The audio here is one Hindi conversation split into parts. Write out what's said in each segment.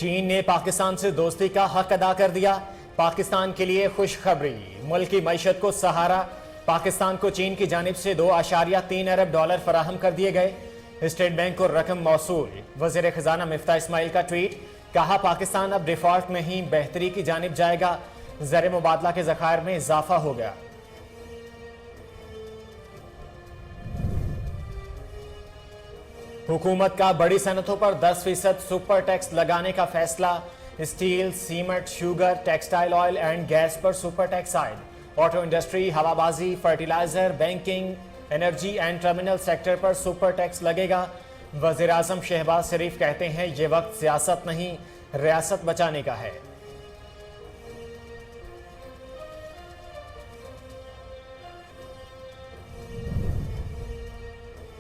चीन ने पाकिस्तान से दोस्ती का हक अदा कर दिया। पाकिस्तान के लिए खुशखबरी, मुल्क की मईशत को सहारा। पाकिस्तान को चीन की जानिब से $2.3 अरब फराहम कर दिए गए। स्टेट बैंक को रकम मौसूल। वजीर खजाना मिफ्ता इस्माइल का ट्वीट, कहा पाकिस्तान अब डिफॉल्ट में ही बेहतरी की जानिब जाएगा। ज़र मुबादला के ज़खायर में इजाफा हो गया। हुकूमत का बड़ी सनतों पर 10% सुपर टैक्स लगाने का फैसला। Steel, cement, sugar, textile oil and gas पर सुपर टैक्स आयद। ऑटो इंडस्ट्री, हवाबाजी, fertiliser, banking, energy and terminal sector पर सुपर टैक्स लगेगा। वजीर आजम शहबाज शरीफ कहते हैं ये वक्त सियासत नहीं, रियासत बचाने का है।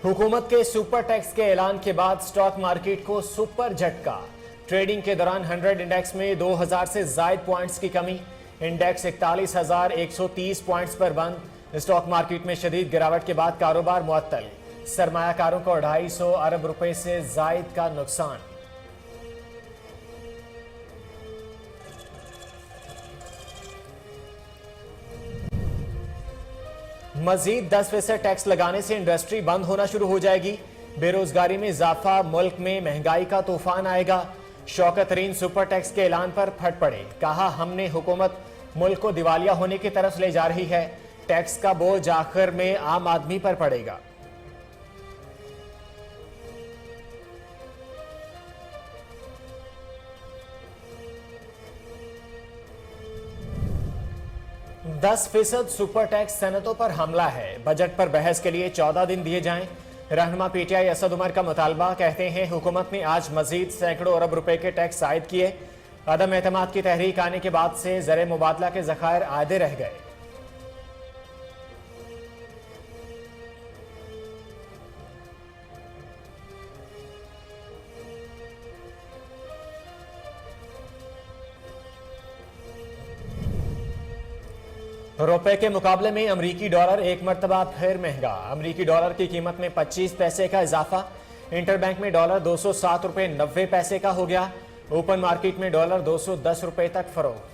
हुकूमत के सुपर टैक्स के ऐलान के बाद स्टॉक मार्केट को सुपर झटका। ट्रेडिंग के दौरान 100 इंडेक्स में 2000 से जायद पॉइंट्स की कमी। इंडेक्स 41,130 पॉइंट्स पर बंद। स्टॉक मार्केट में शदीद गिरावट के बाद कारोबार मुअत्तल। सरमायाकारों को 250 अरब रुपए से जायद का नुकसान। मजीद 10% टैक्स लगाने से इंडस्ट्री बंद होना शुरू हो जाएगी। बेरोजगारी में इजाफा, मुल्क में महंगाई का तूफान आएगा। शौकत तरीन सुपर टैक्स के ऐलान पर फट पड़े, कहा हमने हुकूमत मुल्क को दिवालिया होने की तरफ ले जा रही है। टैक्स का बोझ आखिर में आम आदमी पर पड़ेगा। %10 सुपर टैक्स सनतों पर हमला है। बजट पर बहस के लिए 14 दिन दिए जाएं। रहनुमा पीटीआई असद उमर का मुतालबा, कहते हैं हुकूमत ने आज मजीद सैकड़ों अरब रुपए के टैक्स आयद किए। अदम एतमाद की तहरीक आने के बाद से ज़र मुबादला के ज़खायर आधे रह गए। रुपए के मुकाबले में अमरीकी डॉलर एक मरतबा फिर महंगा। अमरीकी डॉलर की कीमत में 25 पैसे का इजाफा। इंटरबैंक में डॉलर 207 रुपए 90 पैसे का हो गया। ओपन मार्केट में डॉलर 210 रुपए तक फरोख्त।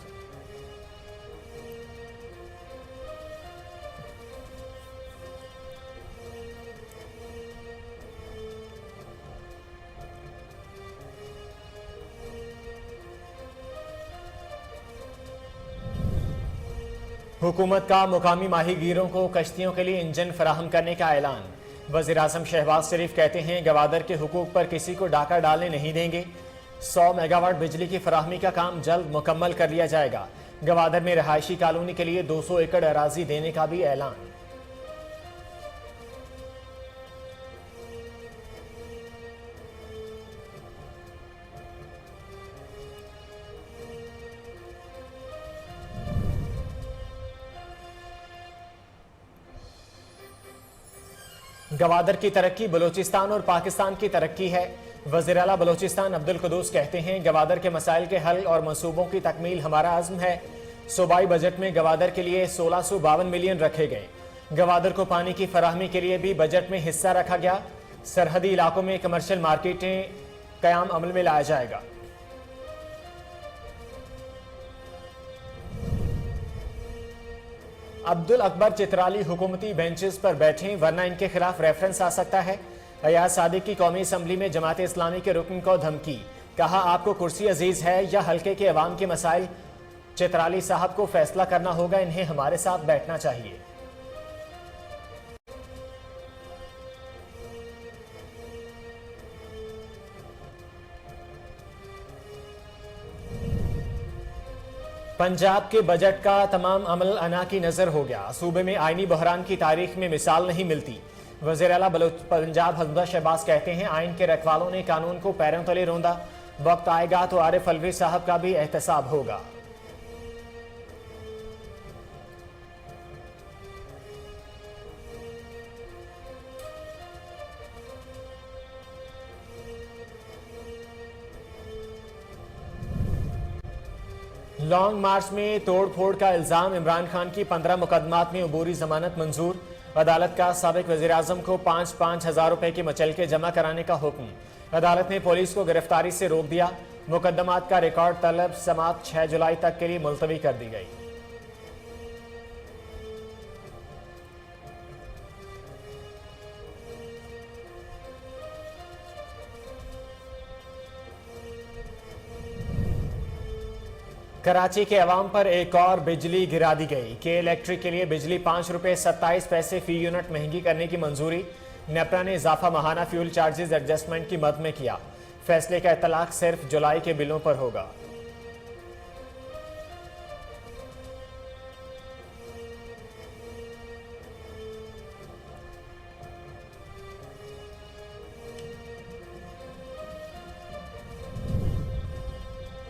हुकूमत का मुकामी माहीगीरों को कश्तियों के लिए इंजन फराहम करने का ऐलान। वज़ीर आज़म शहबाज शरीफ कहते हैं गवादर के हुकूक पर किसी को डाका डालने नहीं देंगे। 100 मेगावाट बिजली की फराहमी का काम जल्द मुकम्मल कर लिया जाएगा। गवादर में रहायशी कॉलोनी के लिए 200 एकड़ अराजी देने का भी ऐलान। गवादर की तरक्की बलूचिस्तान और पाकिस्तान की तरक्की है। वज़ीर आला बलूचिस्तान अब्दुल कुद्दूस कहते हैं गवादर के मसाइल के हल और मंसूबों की तकमील हमारा अज़्म है। सूबाई बजट में गवादर के लिए 1652 मिलियन रखे गए। गवादर को पानी की फराहमी के लिए भी बजट में हिस्सा रखा गया। सरहदी इलाकों में कमर्शियल मार्केटें क़याम अमल में लाया जाएगा। अब्दुल अकबर चित्राली हुकूमती बेंचेस पर बैठें वरना इनके खिलाफ रेफरेंस आ सकता है। अयाज सादिक की कौमी असम्बली में जमात इस्लामी के रुकन को धमकी, कहा आपको कुर्सी अजीज है या हल्के के अवाम के मसाइल। चित्राली साहब को फैसला करना होगा, इन्हें हमारे साथ बैठना चाहिए। पंजाब के बजट का तमाम अमल अना की नजर हो गया। सूबे में आईनी बहरान की तारीख में मिसाल नहीं मिलती। वज़ीर आला पंजाब हमजा शहबाज कहते हैं आइन के रखवालों ने कानून को पैरों तले रौंदा। वक्त आएगा तो आरिफ अलवी साहब का भी एहतसाब होगा। लॉन्ग मार्च में तोड़फोड़ का इल्जाम, इमरान खान की 15 मुकदमात में अबूरी जमानत मंजूर। अदालत का साबिक वज़ीर आज़म को 5-5 हज़ार रुपए के मचलके जमा कराने का हुक्म। अदालत ने पुलिस को गिरफ्तारी से रोक दिया। मुकदमात का रिकॉर्ड तलब समात 6 जुलाई तक के लिए मुलतवी कर दी गई। कराची के अवाम पर एक और बिजली गिरा दी गई। के इलेक्ट्रिक के लिए बिजली 5 रुपये 27 पैसे फी यूनिट महंगी करने की मंजूरी। नेपरा ने इजाफा माहाना फ्यूल चार्जेस एडजस्टमेंट की मद में किया। फैसले का इतलाक सिर्फ जुलाई के बिलों पर होगा।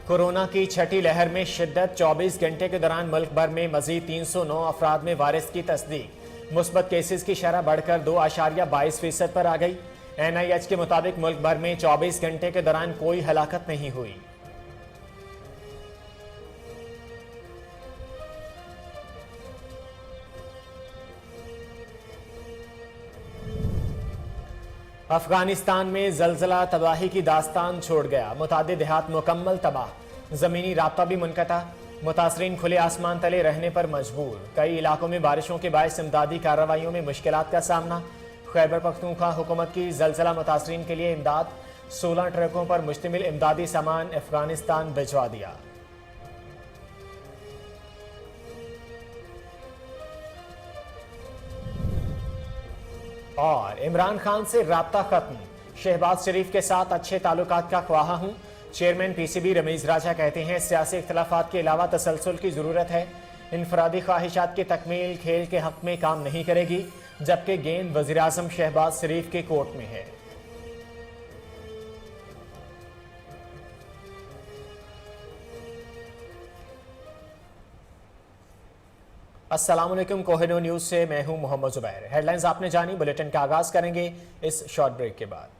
कोरोना की छठी लहर में शिद्दत। 24 घंटे के दौरान मुल्क भर में मजीद 309 अफराद में वायरस की तस्दीक। मुस्बत केसेस की शरह बढ़कर 2.22% पर आ गई। NIH के मुताबिक मुल्क भर में 24 घंटे के दौरान कोई हलाकत नहीं हुई। अफगानिस्तान में जलजला तबाही की दास्तान छोड़ गया। मुतादिद देहात मुकम्मल तबाह, जमीनी राब्ता भी मुनक़ता। मुतासरीन खुले आसमान तले रहने पर मजबूर। कई इलाकों में बारिशों के बायस इमदादी कार्रवाइयों में मुश्किलात का सामना। खैबर पख्तूनख्वा हुकूमत की जलजला मुतासरीन के लिए इमदाद। 16 ट्रकों पर मुश्तमिल इमदादी सामान अफगानिस्तान भिजवा दिया। और इमरान खान से राब्ता खत्म। शहबाज शरीफ के साथ अच्छे ताल्लुकात का ख्वाहा हूं। चेयरमैन PCB रमीज राजा कहते हैं सियासी इख्तलाफात के अलावा तसलसल की जरूरत है। इनफरादी ख्वाहिशात की तकमील खेल के हक में काम नहीं करेगी, जबकि गेंद वजीर आजम शहबाज शरीफ के कोर्ट में है। अस्सलाम वालेकुम, कोहिनूर न्यूज से मैं हूं मोहम्मद जुबैर। हेडलाइंस आपने जानी, बुलेटिन का आगाज करेंगे इस शॉर्ट ब्रेक के बाद।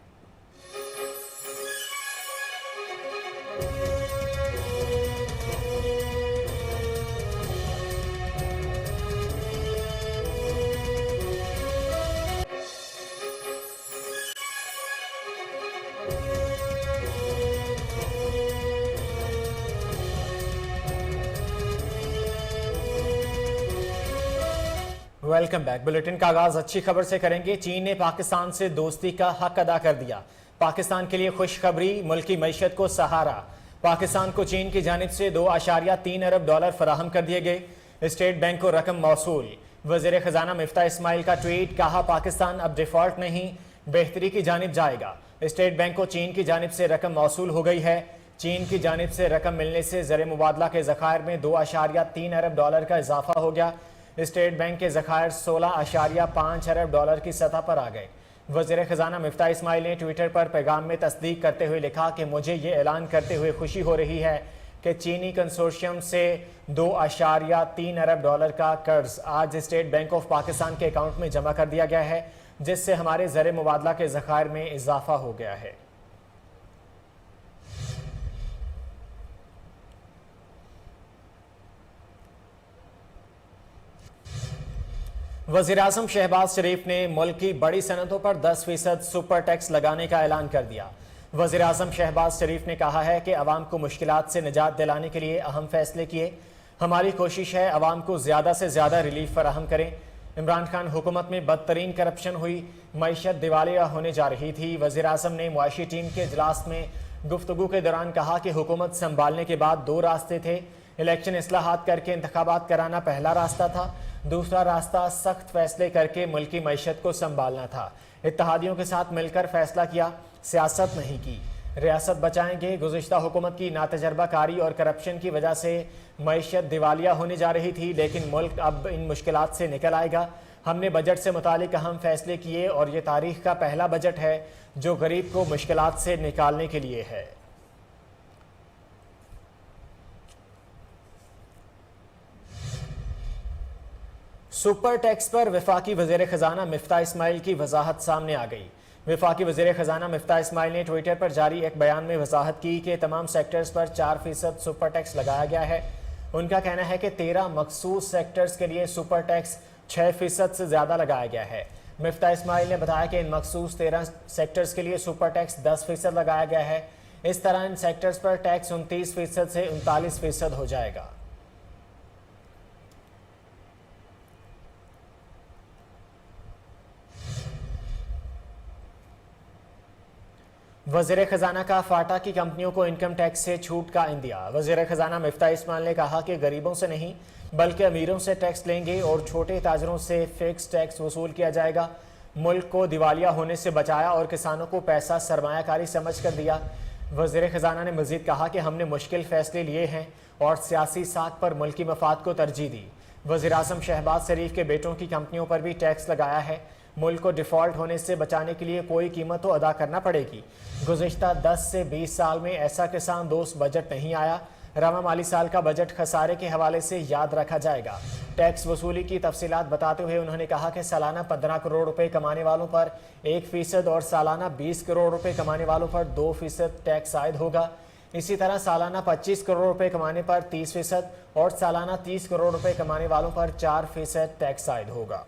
Welcome back. बुलेटिन का आगाज अच्छी खबर से करेंगे। चीन ने पाकिस्तान से दोस्ती का हक अदा कर दिया। पाकिस्तान के लिए खुशखबरी, मुल्की मईशत को सहारा। पाकिस्तान को चीन की जानिब से $2.3 अरब फराहम कर दिए गए। स्टेट बैंक को रकम मौसूल। वजीर खजाना मिफ्ता इस्माइल का ट्वीट, कहा पाकिस्तान अब डिफॉल्ट नहीं, बेहतरी की जानिब जाएगा। स्टेट बैंक को चीन की जानिब से रकम मौसूल हो गई है। चीन की जानिब से रकम मिलने से ज़र मुबादला के ज़खायर में $2.3 अरब का इजाफा हो गया। स्टेट बैंक के ज़खायर $16.5 अरब की सतह पर आ गए। वज़ीर ख़जाना मिफ्ता इस्माइल ने ट्विटर पर पैगाम में तस्दीक करते हुए लिखा कि मुझे ये ऐलान करते हुए खुशी हो रही है कि चीनी कंसोर्शियम से $2.3 अरब का कर्ज आज स्टेट बैंक ऑफ पाकिस्तान के अकाउंट में जमा कर दिया गया है, जिससे हमारे ज़र मुबादला के ज़खायर में इजाफा हो गया है। वज़ीर आज़म शहबाज शरीफ ने मुल्क की बड़ी सनतों पर 10% सुपर टैक्स लगाने का ऐलान कर दिया। वज़ीर आज़म शहबाज शरीफ ने कहा है कि अवाम को मुश्किलात से निजात दिलाने के लिए अहम फैसले किए। हमारी कोशिश है अवाम को ज़्यादा से ज़्यादा रिलीफ फराहम करें। इमरान खान हुकूमत में बदतरीन करप्शन हुई, मईशत दिवालिया होने जा रही थी। वज़ीर आज़म ने मुआशी टीम के इजलास में गुफ्तगू के दौरान कहा कि हुकूमत संभालने के बाद 2 रास्ते थे। इलेक्शन इस्लाहात करके इंतखाबात कराना पहला रास्ता था, दूसरा रास्ता सख्त फैसले करके मुल्की मईशत को संभालना था। इत्तेहादियों के साथ मिलकर फैसला किया, सियासत नहीं की। रियासत बचाएंगे। गुज़िश्ता हुकूमत की नातजर्बाकारी और करप्शन की वजह से मईशत दिवालिया होने जा रही थी, लेकिन मुल्क अब इन मुश्किलात से निकल आएगा। हमने बजट से मुतालिक अहम फैसले किए और ये तारीख का पहला बजट है जो गरीब को मुश्किलात से निकालने के लिए है। सुपर टैक्स पर वफाकी वज़ीर ख़जाना मिफ्ता इस्माइल की वजाहत सामने आ गई। वफाकी वज़ीर ख़जाना मिफ्ता इस्माइल ने ट्विटर पर जारी एक बयान में वजाहत की कि तमाम सेक्टर्स पर 4% सुपर टैक्स लगाया गया है। उनका कहना है कि 13 मखसूस सेक्टर्स के लिए सुपर टैक्स 6% से ज़्यादा लगाया गया है। मिफ्ता इस्माइल ने बताया कि इन मखसूस 13 सेक्टर्स के लिए सुपर टैक्स 10% लगाया गया है। इस तरह इन सेक्टर्स पर टैक्स 29% से 39% हो जाएगा। वज़ीर खजाना का फाटा की कंपनियों को इनकम टैक्स से छूट का इंदिया। वज़ीर खजाना मिफ्ता इस्माइल ने कहा कि गरीबों से नहीं बल्कि अमीरों से टैक्स लेंगे और छोटे ताजरों से फिक्स टैक्स वसूल किया जाएगा। मुल्क को दिवालिया होने से बचाया और किसानों को पैसा सरमायाकारी समझ कर दिया। वज़ीर खजाना ने मजीद कहा कि हमने मुश्किल फैसले लिए हैं और सियासी साख पर मुल्की मफाद को तरजीह दी। वज़ीर आज़म शहबाज शरीफ के बेटों की कंपनियों पर भी टैक्स लगाया है। मुल्क को डिफ़ॉल्ट होने से बचाने के लिए कोई कीमत तो अदा करना पड़ेगी। गुज़िश्ता 10 से 20 साल में ऐसा किसान दोस्त बजट नहीं आया। रवा माली साल का बजट खसारे के हवाले से याद रखा जाएगा। टैक्स वसूली की तफसीलात बताते हुए उन्होंने कहा कि सालाना 15 करोड़ रुपए कमाने वालों पर 1% और सालाना 20 करोड़ रुपए कमाने वालों पर 2% टैक्स आयद होगा। इसी तरह सालाना 25 करोड़ रुपए कमाने पर 30% और सालाना 30 करोड़ रुपए कमाने वालों पर 4% टैक्स आयद होगा।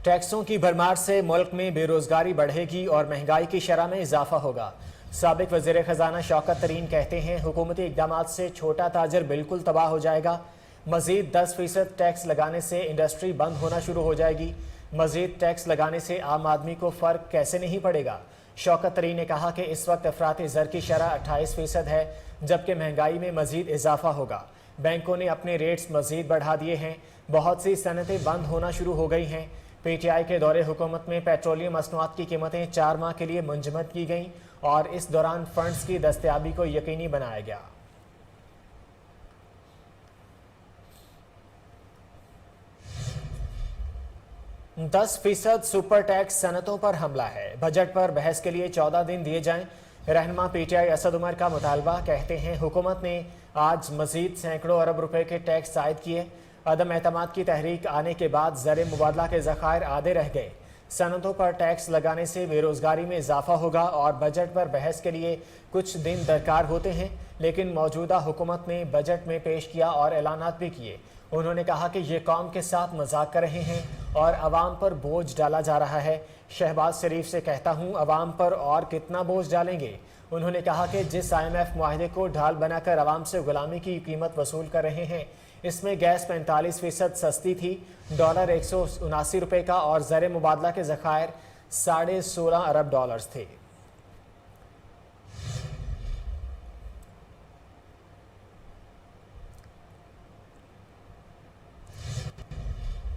टैक्सों की भरमार से मुल्क में बेरोजगारी बढ़ेगी और महंगाई की शरह में इजाफा होगा। साबिक वज़ीर खजाना शौकत तरीन कहते हैं, हुकूमती इक़दामात से छोटा ताजर बिल्कुल तबाह हो जाएगा। मजीद 10% टैक्स लगाने से इंडस्ट्री बंद होना शुरू हो जाएगी। मजीद टैक्स लगाने से आम आदमी को फ़र्क कैसे नहीं पड़ेगा। शौकत तरीन ने कहा कि इस वक्त अफराती ज़र की शरह 28% है, जबकि महंगाई में मजीद इजाफा होगा। बैंकों ने अपने रेट्स मजीद बढ़ा दिए हैं। बहुत सी सनतें बंद होना शुरू हो गई हैं। PTI के दौरे हुकूमत में पेट्रोलियम मसनूआत की कीमतें 4 माह के लिए मुंजमद की गईं और इस दौरान फंड्स की दस्तयाबी को यकीनी बनाया गया। %10 सुपर टैक्स सनतों पर हमला है। बजट पर बहस के लिए 14 दिन दिए जाएं। रहनुमा PTI असद उमर का मुतालबा। कहते हैं, हुकूमत ने आज मजीद सैकड़ों अरब रुपए के टैक्स आयद किए। अदम एतमाद की तहरीक आने के बाद ज़र मुबादला के ज़खायर आधे रह गए। सनतों पर टैक्स लगाने से बेरोजगारी में इजाफा होगा और बजट पर बहस के लिए कुछ दिन दरकार होते हैं, लेकिन मौजूदा हुकूमत ने बजट में पेश किया और ऐलानात भी किए। उन्होंने कहा कि ये कौम के साथ मजाक कर रहे हैं और अवाम पर बोझ डाला जा रहा है। शहबाज शरीफ से कहता हूँ, अवाम पर और कितना बोझ डालेंगे। उन्होंने कहा कि जिस IMF मुआहदे को ढाल बनाकर अवाम से गुलामी की कीमत वसूल कर रहे हैं, इसमें गैस 45% सस्ती थी, डॉलर 179 रुपये का और ज़र मुबादला के ज़खायर 16.5 अरब डॉलर्स थे।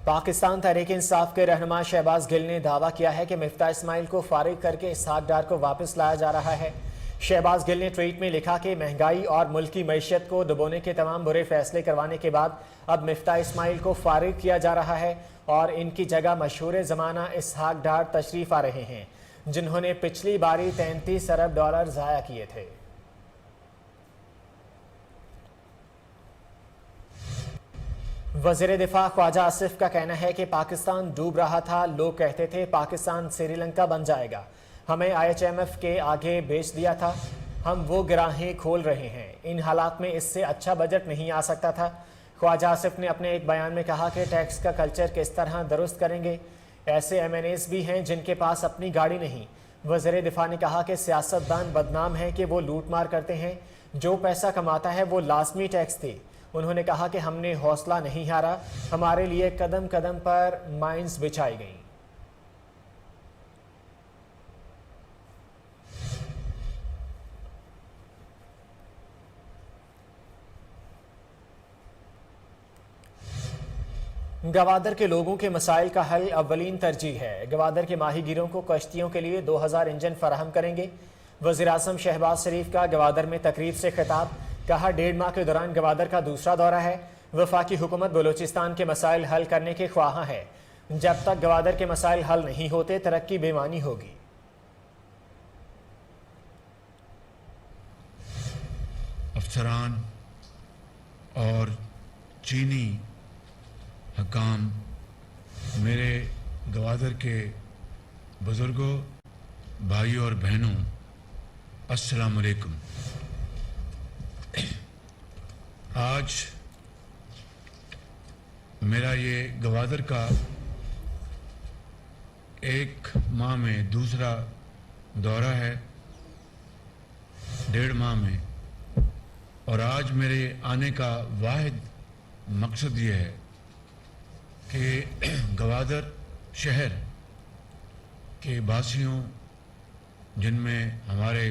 पाकिस्तान तहरीक इंसाफ के रहनुमा शहबाज गिल ने दावा किया है कि मिफ्ता इस्माइल को फारिग करके इसहाक डार को वापस लाया जा रहा है। शहबाज गिल ने ट्वीट में लिखा कि महंगाई और मुल्क की मईशत को दबोने के तमाम बुरे फैसले करवाने के बाद अब मिफ्ता इस्माइल को फारिग किया जा रहा है और इनकी जगह मशहूर ज़माना इसहाक डार तशरीफ आ रहे हैं, जिन्होंने पिछली बारी 33 अरब डॉलर ज़ाया किए थे। वज़ीर दिफा ख्वाजा आसिफ का कहना है कि पाकिस्तान डूब रहा था। लोग कहते थे पाकिस्तान श्रीलंका बन जाएगा, हमें IHMF के आगे बेच दिया था, हम वो गिराहें खोल रहे हैं। इन हालात में इससे अच्छा बजट नहीं आ सकता था। ख्वाजा आसिफ ने अपने एक बयान में कहा कि टैक्स का कल्चर किस तरह दुरुस्त करेंगे। ऐसे MNAs भी हैं जिनके पास अपनी गाड़ी नहीं। वज़ीर दिफा ने कहा कि सियासतदान बदनाम हैं कि वो लूट मार करते हैं, जो पैसा कमाता है वो लाजमी टैक्स दे। उन्होंने कहा कि हमने हौसला नहीं हारा, हमारे लिए कदम कदम पर माइंस बिछाई गई। गवादर के लोगों के मसाइल का हल अव्वलीन तरजीह है। गवादर के माहीगीरों को कश्तियों के लिए 2000 इंजन फराहम करेंगे। वज़ीर आज़म शहबाज शरीफ का गवादर में तकरीब से खिताब। कहा, 1.5 माह के दौरान गवादर का दूसरा दौरा है। वफाकी हुकूमत बलूचिस्तान के मसाइल हल करने के ख्वाहां है। जब तक गवादर के मसाइल हल नहीं होते, तरक्की बेमानी होगी। अफसरान और चीनी हकाम, मेरे गवादर के बुजुर्गों, भाइयों और बहनों, अस्सलाम वालेकुम। आज मेरा ये गवादर का एक माह में दूसरा दौरा है, 1.5 माह में, और आज मेरे आने का वाहिद मकसद ये है कि गवादर शहर के बासियों, जिनमें हमारे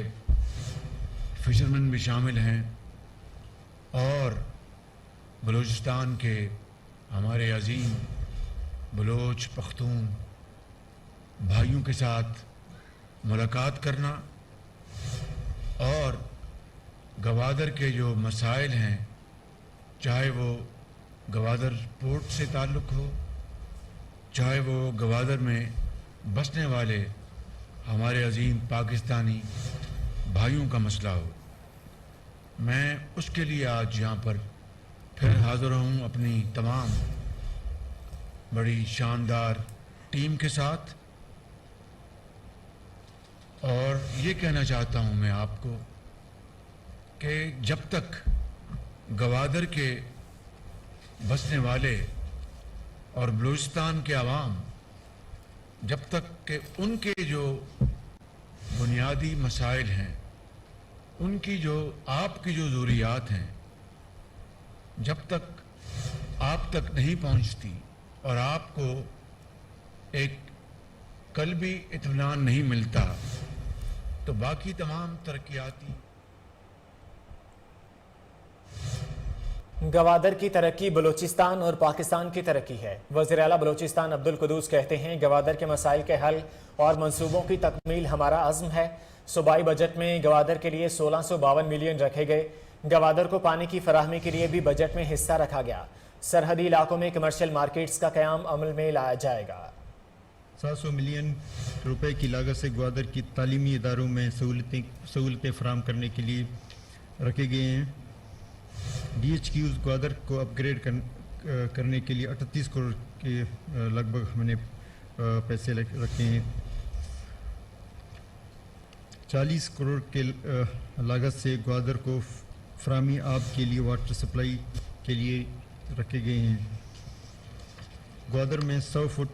फिशरमैन भी शामिल हैं, और बलूचिस्तान के हमारे अजीम बलोच पख्तून भाइयों के साथ मुलाकात करना और गवादर के जो मसाइल हैं, चाहे वो गवादर पोर्ट से ताल्लुक़ हो, चाहे वो गवादर में बसने वाले हमारे अजीम पाकिस्तानी भाइयों का मसला हो, मैं उसके लिए आज यहाँ पर फिर हाज़िर हूँ अपनी तमाम बड़ी शानदार टीम के साथ। और ये कहना चाहता हूँ मैं आपको कि जब तक गवादर के बसने वाले और बलूचिस्तान के अवाम, जब तक के उनके जो बुनियादी मसाइल हैं, उनकी जो आपकी जो ज़रूरियात हैं, जब तक आप तक नहीं पहुंचती और आपको एक कल्बी इत्मीनान नहीं मिलता, तो बाकी तमाम तरक्याती गवादर की तरक्की बलूचिस्तान और पाकिस्तान की तरक्की है। वज़ीर आला बलूचिस्तान अब्दुल कुदूस कहते हैं, गवादर के मसाइल के हल और मंसूबों की तकमील हमारा अज़्म है। सूबाई बजट में गवादर के लिए 1652 मिलियन रखे गए। गवादर को पानी की फराहमी के लिए भी बजट में हिस्सा रखा गया। सरहदी इलाकों में कमर्शियल मार्केट्स का क़याम अमल में लाया जाएगा। 700 मिलियन रुपए की लागत से ग्वादर की तालीमी इदारों में सहूलतें फराहम करने के लिए रखे गए हैं। DHQs ग्वादर को अपग्रेड करने के लिए 38 करोड़ के लगभग हमने पैसे रखे हैं। 40 करोड़ के लागत से ग्वादर को फराहमी आब के लिए वाटर सप्लाई के लिए रखे गए हैं। ग्वादर में 100 फुट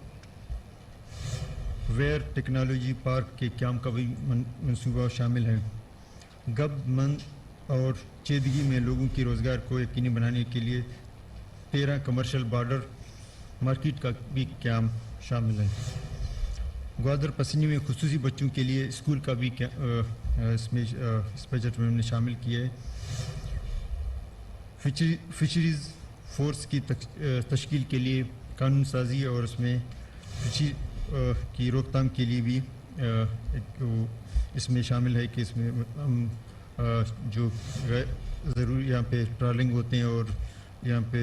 वेयर टेक्नोलॉजी पार्क के क़याम का भी मंसूबा शामिल है। गबमंद और चेदगी में लोगों की रोज़गार को यकीनी बनाने के लिए 13 कमर्शियल बॉर्डर मार्केट का भी क़याम शामिल है। ग्वादर पसनी में खुसूसी बच्चों के लिए स्कूल का भी इसमें इस बजट में हमने शामिल किया है। फिशरीज़ फोर्स की तश्कील के लिए कानून साजी और उसमें फिशरी की रोकथाम के लिए भी इसमें शामिल है कि इसमें हम जो ज़रूर यहाँ पे ट्रॉलिंग होते हैं और यहाँ पे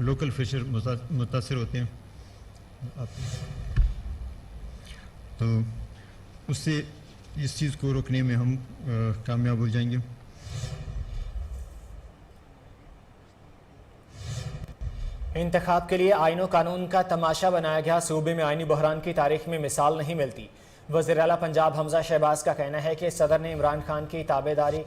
लोकल फिशर मुतासर होते हैं, तो उससे इस चीज़ को रोकने में हम कामयाब हो जाएंगे। इंतखाब के लिए आईन और कानून का तमाशा बनाया गया। सूबे में आईनी बहरान की तारीख में मिसाल नहीं मिलती। वज़ीर आला पंजाब हमजा शहबाज का कहना है कि सदर ने इमरान खान की ताबेदारी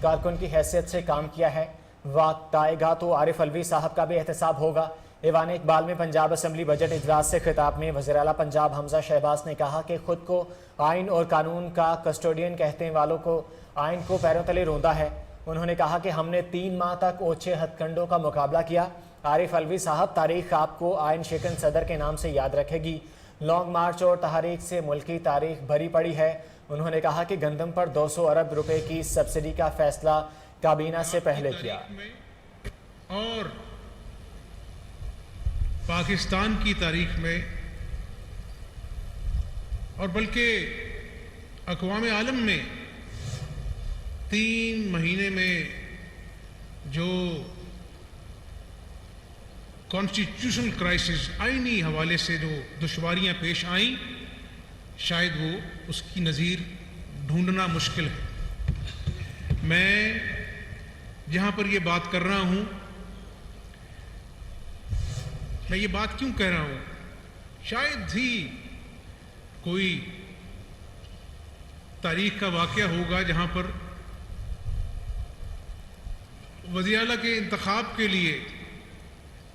कारकुन की हैसियत से काम किया है। वक्त आएगा तो आरिफ अलवी साहब का भी एहतसाब होगा। ईवान इकबाल में पंजाब असम्बली बजट इजलास से खिताब में वज़ीर आला पंजाब हमजा शहबाज ने कहा कि खुद को आइन और कानून का कस्टोडियन कहते वालों को आइन को पैरों तले रौंदा है। उन्होंने कहा कि हमने 3 माह तक ओछे हथकंडों का मुकाबला किया। आरिफ अलवी साहब, तारीख आपको आइन शिकन सदर के नाम से याद रखेगी। लॉन्ग मार्च और तहरीक से मुल्की तारीख भरी पड़ी है। उन्होंने कहा कि गंदम पर 200 अरब रुपए की सब्सिडी का फैसला काबीना से पहले किया। और पाकिस्तान की तारीख में और बल्कि अक़वाम आलम में 3 महीने में जो कॉन्स्टिट्यूशनल क्राइसिस आईनी हवाले से जो दुश्वारियां पेश आईं, शायद वो उसकी नज़ीर ढूंढना मुश्किल है। मैं जहां पर ये बात कर रहा हूं, मैं ये बात क्यों कह रहा हूं, शायद ही कोई तारीख का वाक़या होगा जहां पर वज़ीर आला के इंतखाब के लिए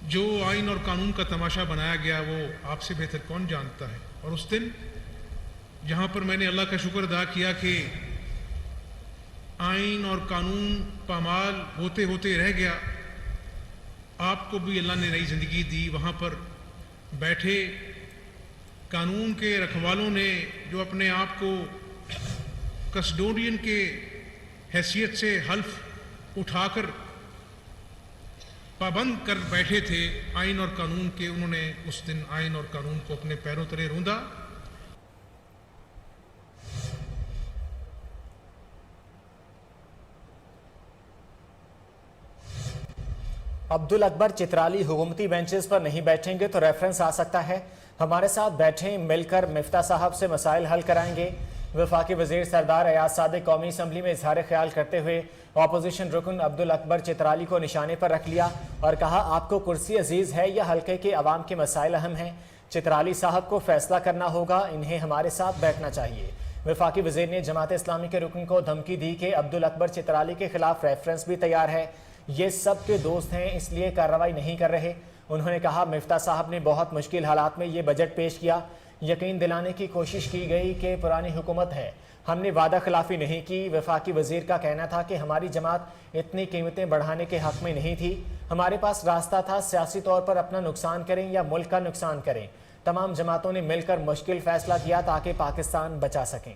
जो आइन और कानून का तमाशा बनाया गया वो आपसे बेहतर कौन जानता है। और उस दिन जहाँ पर मैंने अल्लाह का शुक्र अदा किया कि आइन और कानून पामाल होते होते रह गया, आपको भी अल्लाह ने नई ज़िंदगी दी। वहाँ पर बैठे कानून के रखवालों ने जो अपने आप को कस्टोडियन के हैसियत से हल्फ उठाकर पाबंद कर बैठे थे आइन और कानून के, उन्होंने उस दिन आइन और कानून को अपने पैरों तले रूंधा। अब्दुल अकबर चित्राली हुकूमती बेंचेस पर नहीं बैठेंगे तो रेफरेंस आ सकता है। हमारे साथ बैठें, मिलकर मिफ्ता साहब से मसाइल हल कराएंगे। वफाकी वजीर सरदार अयाज सादिक कौमी असम्बली में इजहार ख्याल करते हुए अपोजिशन रुकन अब्दुल अकबर चित्राली को निशाने पर रख लिया और कहा, आपको कुर्सी अजीज है या हल्के के अवाम के मसाइल अहम हैं। चित्राली साहब को फैसला करना होगा, इन्हें हमारे साथ बैठना चाहिए। वफाकी वजीर ने जमात इस्लामी के रुकन को धमकी दी कि अब्दुल अकबर चित्राली के खिलाफ रेफरेंस भी तैयार है, ये सब के दोस्त हैं इसलिए कार्रवाई नहीं कर रहे। उन्होंने कहा, मिफ्ता साहब ने बहुत मुश्किल हालात में ये बजट पेश किया, यकीन दिलाने की कोशिश की गई कि पुरानी हुकूमत है, हमने वादा खिलाफी नहीं की। वफाकी वजीर का कहना था कि हमारी जमात इतनी कीमतें बढ़ाने के हक में नहीं थी, हमारे पास रास्ता था सियासी तौर पर अपना नुकसान करें या मुल्क का नुकसान करें। तमाम जमातों ने मिलकर मुश्किल फैसला किया ताकि पाकिस्तान बचा सकें।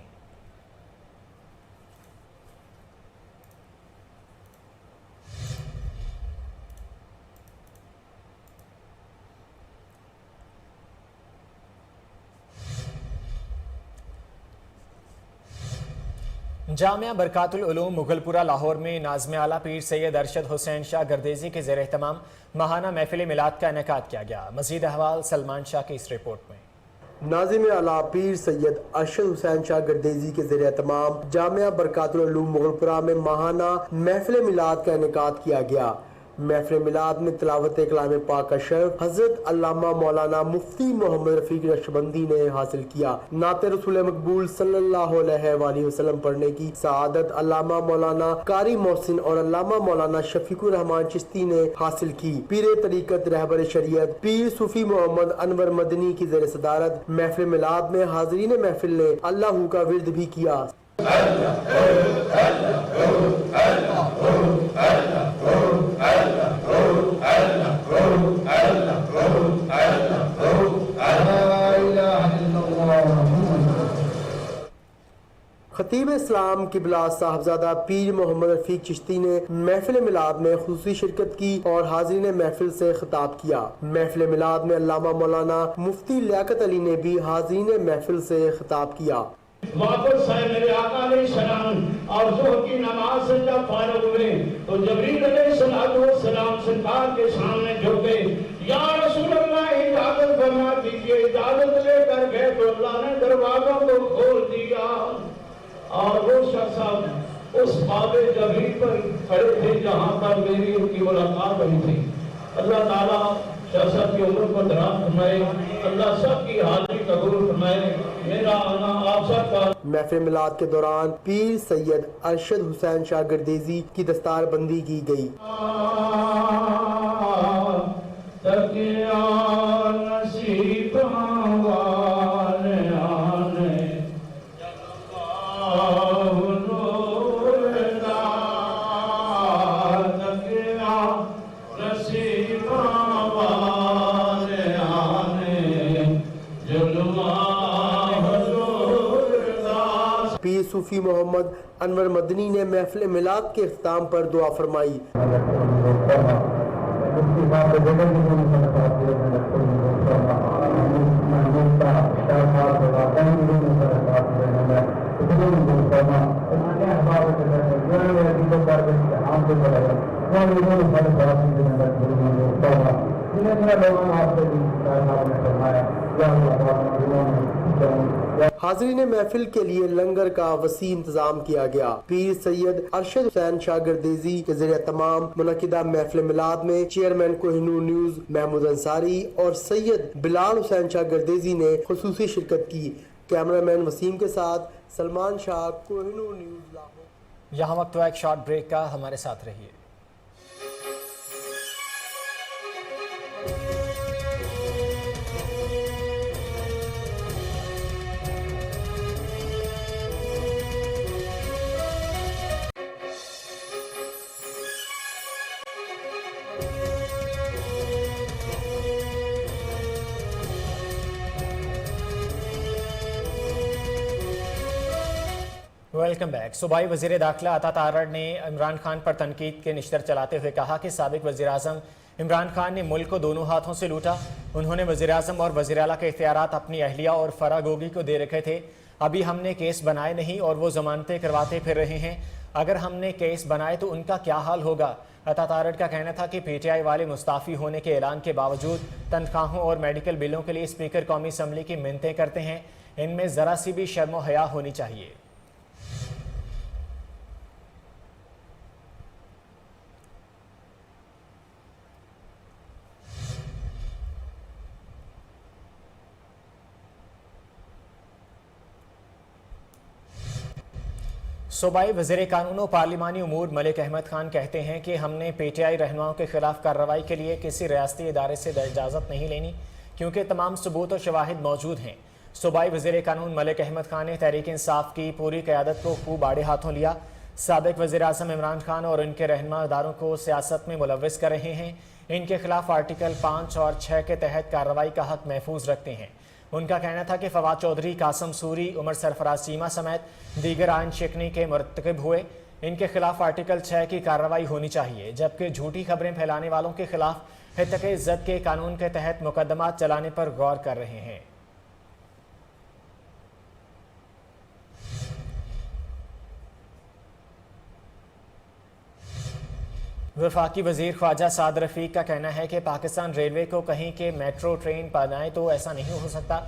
जामिया बरकातुल उलूम मुगलपुरा लाहौर में नाज़िम आला पीर सैयद अरशद हुसैन शाह गर्देजी के ज़ेर एहतमाम माहाना महफिल मिलाद का इनेकाद किया गया। मज़ीद अहवाल सलमान शाह की इस रिपोर्ट में। नाज़िम आला पीर सैयद अरशद हुसैन शाह गर्देजी के ज़ेर एहतमाम जामिया बरकातुल उलूम मुगलपुरा में माहाना महफिल मिलाद का इनेकाद किया गया। महफिल मिलाद में तिलावत कलाम पाक अशरफ हजरत अल्लामा मौलाना मुफ्ती मोहम्मद रफीक नक्शबंदी ने हासिल किया। नाते रसूल मकबूल सल्लल्लाहु अलैहि वसल्लम पढ़ने की सआदत अल्लामा मौलाना कारी मोहसिन और अल्लामा मौलाना शफीकुर रहमान चिश्ती ने हासिल की। पीर तरीकत रहबर शरीयत पीर सूफी मोहम्मद अनवर मदनी की ज़ेर सदारत महफिल मिलाद में हाज़रीन महफिल ने अल्लाहू का विर्द भी किया। खतीब इस्लाम किबला साहबजादा पीर मोहम्मद रफीक चिश्ती ने महफिल मिलाद में खुसूसी शिरकत की और हाज़रीन महफिल से खिताब किया। महफिल मिलाद में अल्लामा मौलाना मुफ्ती लियाकत अली ने भी हाज़रीन महफिल से खिताब किया। वापस आए मेरे आका अलैहिस्सलाम और ज़ोहर की नमाज से जब फारिग हुए तो जबरील अलैहिस्सलाम सरकार के सामने झुके, या रसूल अल्लाह इजाजत फरमा दीजिए। इजाजत लेकर गए तो अल्लाह ने दरवाज़ों को खोल दिया और वो शख्स उस बाबे जबरील पर खड़े थे जहाँ पर मेरी उनकी मुलाकात हुई थी। अल्लाह ताला शाह की उम्र को दराज फरमाए, अल्लाह सब की हाजिरी कबूल फरमाए। मेरा आना आप सब का। महफिल मिलाद के दौरान पीर सैयद अरशद हुसैन शाह गर्देजी की दस्तार बंदी की गई। पीर सूफी मोहम्मद अनवर मदनी ने महफिल मिलाद के इख्तिताम पर दुआ फरमाई। हाज़रीन महफिल के लिए लंगर का वसी इंतजाम किया गया। पीर सैयद अरशद हुसैन शाह गर्देजी के ज़रिए तमाम मुनक़िदा महफिल मिलाद में चेयरमैन कोहिनूर न्यूज़ महमूद अंसारी और सैयद बिलाल हुसैन शाह गर्देजी ने खुसूसी शिरकत की। कैमरामैन वसीम के साथ सलमान शाह, कोहिनूर न्यूज़ लाहौर। यहाँ वक्त हुआ एक शॉर्ट ब्रेक का, हमारे साथ रहिए। Welcome back. सूबाई वजीर दाखिला अता तारड़ ने इमरान खान पर तनकीद के निश्तर चलाते हुए कहा कि साबिक वजीर आजम इमरान खान ने मुल्क को दोनों हाथों से लूटा। उन्होंने वजीर आजम और वजीर आला के इख्तियारात अपनी अहलिया और फरागोगी को दे रखे थे। अभी हमने केस बनाए नहीं और वो जमानतें करवाते फिर रहे हैं। अगर हमने केस बनाए तो उनका क्या हाल होगा। अता तारड़ का कहना था कि PTI वाले मुस्ताफ़ी होने के ऐलान के बावजूद तनख्वाहों और मेडिकल बिलों के लिए स्पीकर कौमी असम्बली की मिन्नतें करते हैं। इनमें ज़रा सी भी शर्म व हया होनी चाहिए। सूबाई वज़ीर कानून और पार्लिमानी उमूर मलिक अहमद खान कहते हैं कि हमने PTI रहनुमाओं के खिलाफ कार्रवाई के लिए किसी रियासती इदारे से इजाज़त नहीं लेनी, क्योंकि तमाम सबूत और शवाहिद मौजूद हैं। सूबाई वज़ीर कानून मलिक अहमद खान ने तहरीक इंसाफ की पूरी क़यादत को खूब आड़े हाथों लिया। साबिक वज़ीर आज़म इमरान खान और इनके रहनुमा इदारों को सियासत में मुलव्विस कर रहे हैं। इनके खिलाफ आर्टिकल 5 और 6 के तहत कार्रवाई का हक महफूज रखते हैं। उनका कहना था कि फवाद चौधरी, कासम सूरी, उमर सरफराज चीमा समेत दीगर आइन शिकनी के मुर्तकिब हुए। इनके खिलाफ आर्टिकल 6 की कार्रवाई होनी चाहिए, जबकि झूठी खबरें फैलाने वालों के खिलाफ हितक इज्जत के कानून के तहत मुकदमा चलाने पर गौर कर रहे हैं। वफाकी वजीर ख्वाजा साद रफीक का कहना है कि पाकिस्तान रेलवे को कहीं के मेट्रो ट्रेन बनाए तो ऐसा नहीं हो सकता।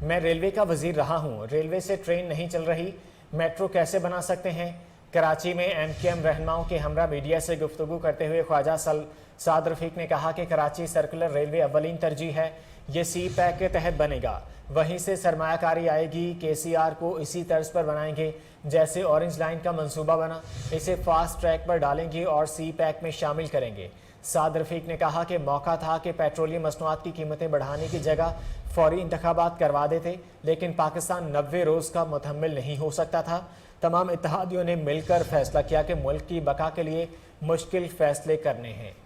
मैं रेलवे का वजीर रहा हूँ, रेलवे से ट्रेन नहीं चल रही, मेट्रो कैसे बना सकते हैं। कराची में MKM रहनुमाओं के हमरा मीडिया से गुफ्तगू करते हुए ख्वाजा साद रफीक ने कहा कि कराची सर्कुलर रेलवे अव्वलीन तरजीह है, ये CPEC के तहत बनेगा, वहीं से सरमायाकारी आएगी। KCR को इसी तर्ज पर बनाएंगे जैसे ऑरेंज लाइन का मंसूबा बना, इसे फास्ट ट्रैक पर डालेंगे और CPEC में शामिल करेंगे। साद रफीक ने कहा कि मौका था कि पेट्रोलियम मसनूआत की कीमतें बढ़ाने की जगह फौरी इंतखाबात करवा देते, लेकिन पाकिस्तान 90 रोज़ का मुतहम्मिल नहीं हो सकता था। तमाम इत्तेहादियों ने मिलकर फैसला किया कि मुल्क की बका के लिए मुश्किल फैसले करने हैं।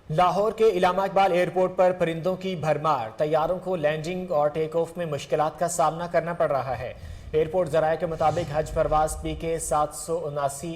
लाहौर के इलामा इकबाल एयरपोर्ट पर परिंदों की भरमार, तैयारों को लैंडिंग और टेक ऑफ में मुश्किलात का सामना करना पड़ रहा है। एयरपोर्ट जराये के मुताबिक हज परवाज PK 779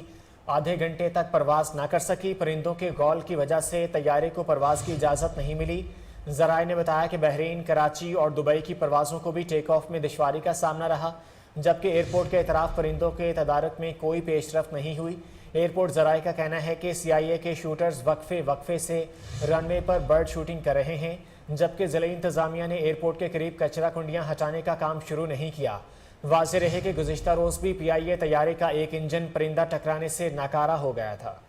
आधे घंटे तक परवाज न कर सकी। परिंदों के गौल की वजह से तैयारे को परवाज की इजाज़त नहीं मिली। जराये ने बताया कि बहरीन, कराची और दुबई की परवाज़ों को भी टेक ऑफ में दुश्वारी का सामना रहा, जबकि एयरपोर्ट के इतराफ़ परिंदों के तदारक में कोई पेशरफ नहीं हुई। एयरपोर्ट जराये का कहना है कि CIA के शूटर्स वक्फे से रनवे पर बर्ड शूटिंग कर रहे हैं, जबकि ज़िला इंतज़ामिया ने एयरपोर्ट के करीब कचरा कुंडियाँ हटाने का काम शुरू नहीं किया। वाज़ेह रहे कि गुज़िश्ता रोज़ भी PIA तैयारे का एक इंजन परिंदा टकराने से नाकारा हो गया था।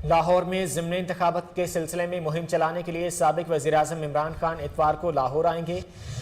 लाहौर में ज़िमनी इंतखाबात के सिलसिले में मुहिम चलाने के लिए साबिक वज़ीर आज़म इमरान खान इतवार को लाहौर आएंगे।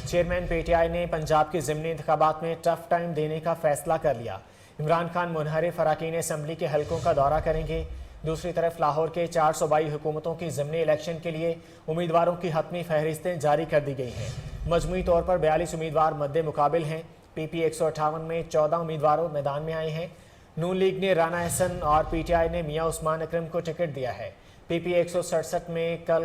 चेयरमैन PTI ने पंजाब के ज़िमनी इंतखाबात में टफ टाइम देने का फैसला कर लिया। इमरान खान मुनहरिफ अराकीन असम्बली के हलकों का दौरा करेंगे। दूसरी तरफ लाहौर के 4 सूबाई हुकूमतों की ज़िमनी इलेक्शन के लिए उम्मीदवारों की हतमी फहरिस्तें जारी कर दी गई हैं। मजमूई तौर पर 42 उम्मीदवार मद्दे मुकाबिल हैं। PP 158 में 14 उम्मीदवारों मैदान में आए हैं। नून लीग ने राना हसन और PTI ने मियां उस्मान अकरम को टिकट दिया है। PP 167 में कल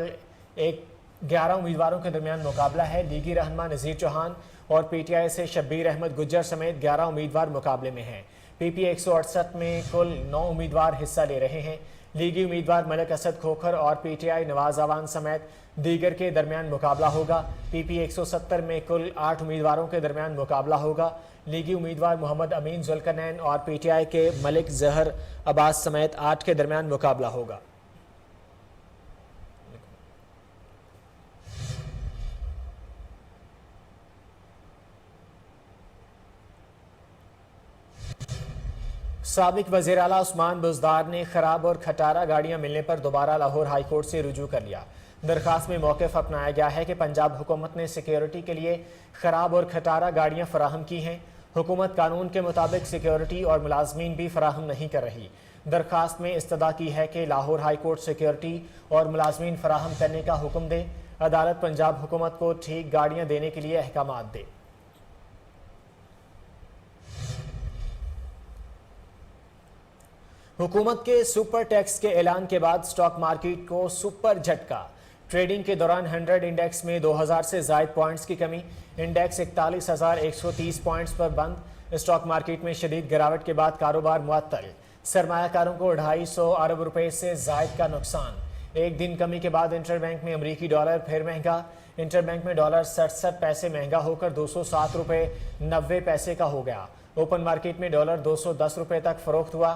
11 उम्मीदवारों के दरमियान मुकाबला है। लीगी रहनुमा नज़ीर चौहान और PTI से शब्बीर अहमद गुज्जर समेत 11 उम्मीदवार मुकाबले में हैं। PP 168 में कुल 9 उम्मीदवार हिस्सा ले रहे हैं। लीगी उम्मीदवार मलिक असद खोखर और PTI नवाज अवान समेत दीगर के दरमियान मुकाबला होगा। PP 170 में कुल 8 उम्मीदवारों के दरमियान मुकाबला होगा। लीगी उम्मीदवार मोहम्मद अमीन जुल्करनैन और PTI के मलिक जहर अब्बास समेत 8 के दरमियान मुकाबला होगा। साबिक वज़ीर आला उस्मान बुज़दार ने खराब और खटारा गाड़ियां मिलने पर दोबारा लाहौर हाई कोर्ट से रुजू कर लिया। दरखास्त में मौक़िफ़ अपनाया गया है कि पंजाब हुकूमत ने सिक्योरिटी के लिए खराब और खटारा गाड़ियां फराहम की हैं। हुकूमत कानून के मुताबिक सिक्योरिटी और मुलाजमीन भी फराहम नहीं कर रही। दरखास्त में इस्तदा की है कि लाहौर हाई कोर्ट सिक्योरिटी और मुलाजमीन फराहम करने का हुक्म दे। अदालत पंजाब हुकूमत को ठीक गाड़ियाँ देने के लिए अहकामात दे। हुकूमत के सुपर टैक्स के ऐलान के बाद स्टॉक मार्केट को सुपर झटका। ट्रेडिंग के दौरान 100 इंडेक्स में 2000 से ज़ायद पॉइंट्स की कमी। इंडेक्स 41,130 पॉइंट्स पर बंद। स्टॉक मार्केट में शदीद गिरावट के बाद कारोबार मुअत्तल। सरमायाकारों को 250 अरब रुपए से ज़ायद का नुकसान। एक दिन कमी के बाद इंटरबैंक में अमरीकी डॉलर फिर महंगा। इंटरबैंक में डॉलर 67 पैसे महंगा होकर 207 रुपए 90 पैसे का हो गया। ओपन मार्केट में डॉलर 210 रुपए तक फरोख्त हुआ।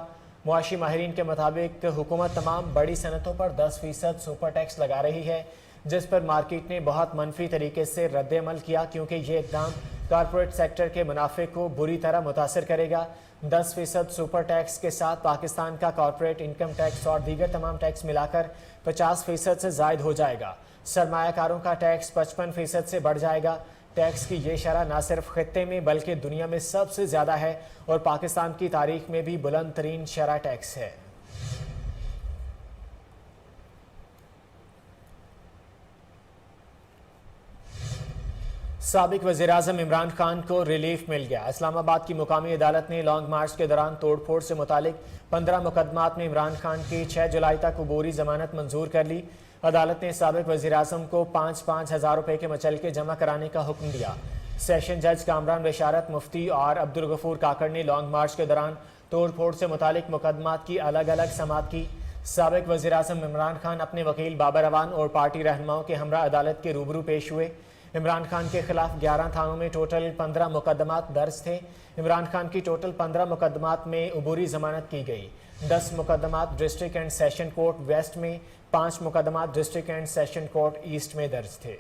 मुआशी माहिरीन के मुताबिक हुकूमत तमाम बड़ी सनतों पर 10% सुपर टैक्स लगा रही है, जिस पर मार्केट ने बहुत मनफी तरीके से रद्द-ए-अमल किया, क्योंकि ये इकदाम कॉरपोरेट सेक्टर के मुनाफे को बुरी तरह मुतासर करेगा। 10% सुपर टैक्स के साथ पाकिस्तान का कॉरपोरेट इनकम टैक्स और दीगर तमाम टैक्स मिलाकर 50% से ज़ायद हो जाएगा। सरमायाकारों का टैक्स 55% से बढ़ जाएगा। टैक्स की ये शरह न सिर्फ खित्ते में बल्कि दुनिया में सबसे ज़्यादा है और पाकिस्तान की तारीख में भी बुलंद तरीन शरह टैक्स है। साबिक वज़ीर-ए-आज़म इमरान खान को रिलीफ मिल गया। इस्लामाबाद की मुकामी अदालत ने लॉन्ग मार्च के दौरान तोड़फोड़ से मुतालिक 15 मुकदमात में इमरान खान की 6 जुलाई तक अबूरी जमानत मंजूर कर ली। अदालत ने साबिक वज़ीर-ए-आज़म को 5-5 हज़ार रुपए के मचलके जमा कराने का हुक्म दिया। सेशन जज कामरान बेशारत मुफ्ती और अब्दुल गफूर काकड़ ने लॉन्ग मार्च के दौरान तोड़फोड़ से मुतालिक मुकदमात की अलग अलग समाअत की। साबिक वज़ीर-ए-आज़म इमरान खान अपने वकील बाबर अवान और पार्टी रहनुमाओं के हमरा अदालत के रूबरू पेश हुए। इमरान खान के खिलाफ 11 थानों में टोटल 15 मुकदमात दर्ज थे। इमरान खान की टोटल 15 मुकदमात में अबूरी जमानत की गई। 10 मुकदमात district and session court west में, 5 मुकदमात district and session court east में दर्ज थे।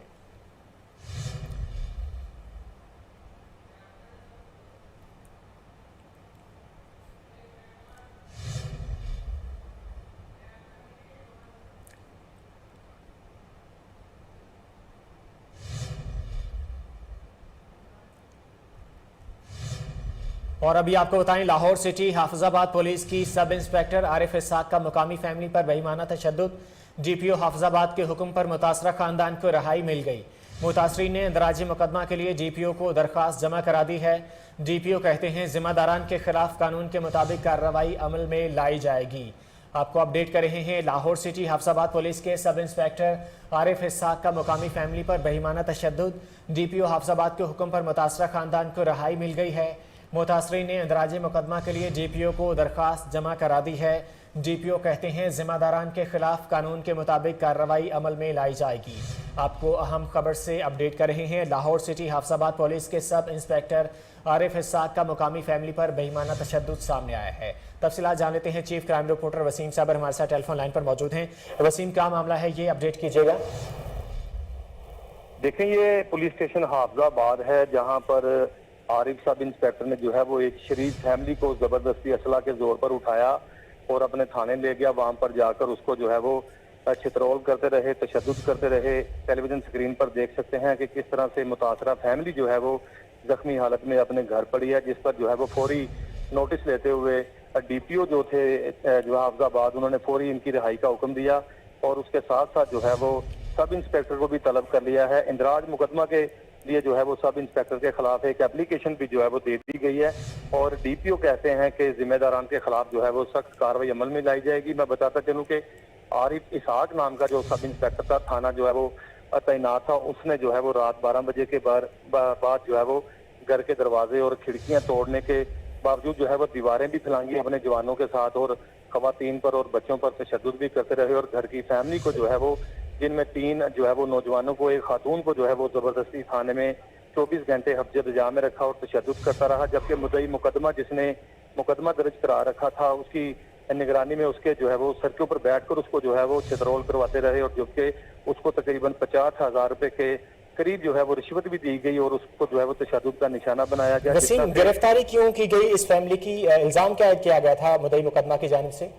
और अभी आपको बताएं, लाहौर सिटी हाफिजाबाद पुलिस की सब इंस्पेक्टर आरिफ इसाक का मुकामी फैमिली पर बेईमाना तशद्दुद। डीपीओ हाफिजाबाद के हुक्म पर मुतासरा खानदान को रहाई मिल गई। मुतासरीन ने इंदराजी मुकदमा के लिए डीपीओ को दरख्वास्त जमा करा दी है। डीपीओ कहते हैं जिम्मेदारान के खिलाफ कानून के मुताबिक कार्रवाई अमल में लाई जाएगी। आपको अपडेट कर रहे हैं, लाहौर सिटी हाफिजाबाद पुलिस के सब इंस्पेक्टर आरिफ इसाक का मुकामी फैमिली पर बेईमाना तशद्दुद। डीपीओ हाफिजाबाद के हुक्म पर मुतासरा खानदान को रहाई मिल गई है। मुतासरीन ने इंदराजी मुकदमा के लिए डीपीओ को दरख्वास्त जमा करा दी है। डीपीओ कहते हैं जिम्मेदारान के खिलाफ कानून के मुताबिक कार्रवाई अमल में लाई जाएगी। आपको अहम खबर से अपडेट कर रहे हैं, लाहौर सिटी हाफिजाबाद पुलिस के सब इंस्पेक्टर आरिफ इसाक का मुकामी फैमिली पर बेईमाना तशद्दुद सामने आया है। तफसीलात जान लेते हैं, चीफ क्राइम रिपोर्टर वसीम साबर हमारे साथ टेलीफोन लाइन पर मौजूद हैं। वसीम, क्या मामला है, ये अपडेट कीजिएगा। देखें, ये पुलिस स्टेशन हाफिजाबाद है जहाँ पर आरिफ सब इंस्पेक्टर ने जो है वो एक शरीफ फैमिली को जबरदस्ती असला के जोर पर उठाया और अपने थाने ले गया। वहां पर जाकर उसको जो है वो छितरौल करते रहे, तशद्दुद करते रहे। टेलीविजन स्क्रीन पर देख सकते हैं कि किस तरह से मुतासरा फैमिली जो है वो जख्मी हालत में अपने घर पड़ी है, जिस पर जो है वो फौरी नोटिस लेते हुए डीपीओ जो थे जो हाफिजाबाद, उन्होंने फौरी इनकी रिहाई का हुक्म दिया और उसके साथ साथ जो है वो सब इंस्पेक्टर को भी तलब कर लिया है। इंदराज मुकदमा के लिए जो है वो सब इंस्पेक्टर के खिलाफ एक एप्लीकेशन भी जो है वो दे दी गई है और डीपीओ कहते हैं कि जिम्मेदारान के खिलाफ जो है वो सख्त कार्रवाई अमल में लाई जाएगी। मैं बताता चलूं कि आरिफ इसाक नाम का जो सब इंस्पेक्टर था, थाना जो है वो तैनात था, उसने जो है वो रात 12 बजे के बाद जो है वो घर के दरवाजे और खिड़कियां तोड़ने के बावजूद जो है वो दीवारें भी फैलांगी अपने जवानों के साथ और खवातीन पर और बच्चों पर तशद्दुद भी करते रहे और घर की फैमिली को जो है वो, जिनमें 3 जो है वो नौजवानों को, एक खातून को जो है वो जबरदस्ती थाने में 24 घंटे हफ्ते रजा में रखा और तशद्दुद करता रहा। जबकि मुद्दई मुकदमा जिसने मुकदमा दर्ज करा रखा था, उसकी निगरानी में उसके जो है वो सर के ऊपर बैठकर उसको जो है वो छितरौल करवाते रहे और जबकि उसको तकरीबन 50,000 रुपए के करीब जो है वो रिश्वत भी दी गई और उसको जो है वो तशद्दुद का निशाना बनाया गया। वसीम, गिरफ्तारी क्यों की गई इस फैमिली की? इल्जाम क्या किया गया था मुद्दई मुकदमा की जानिब से?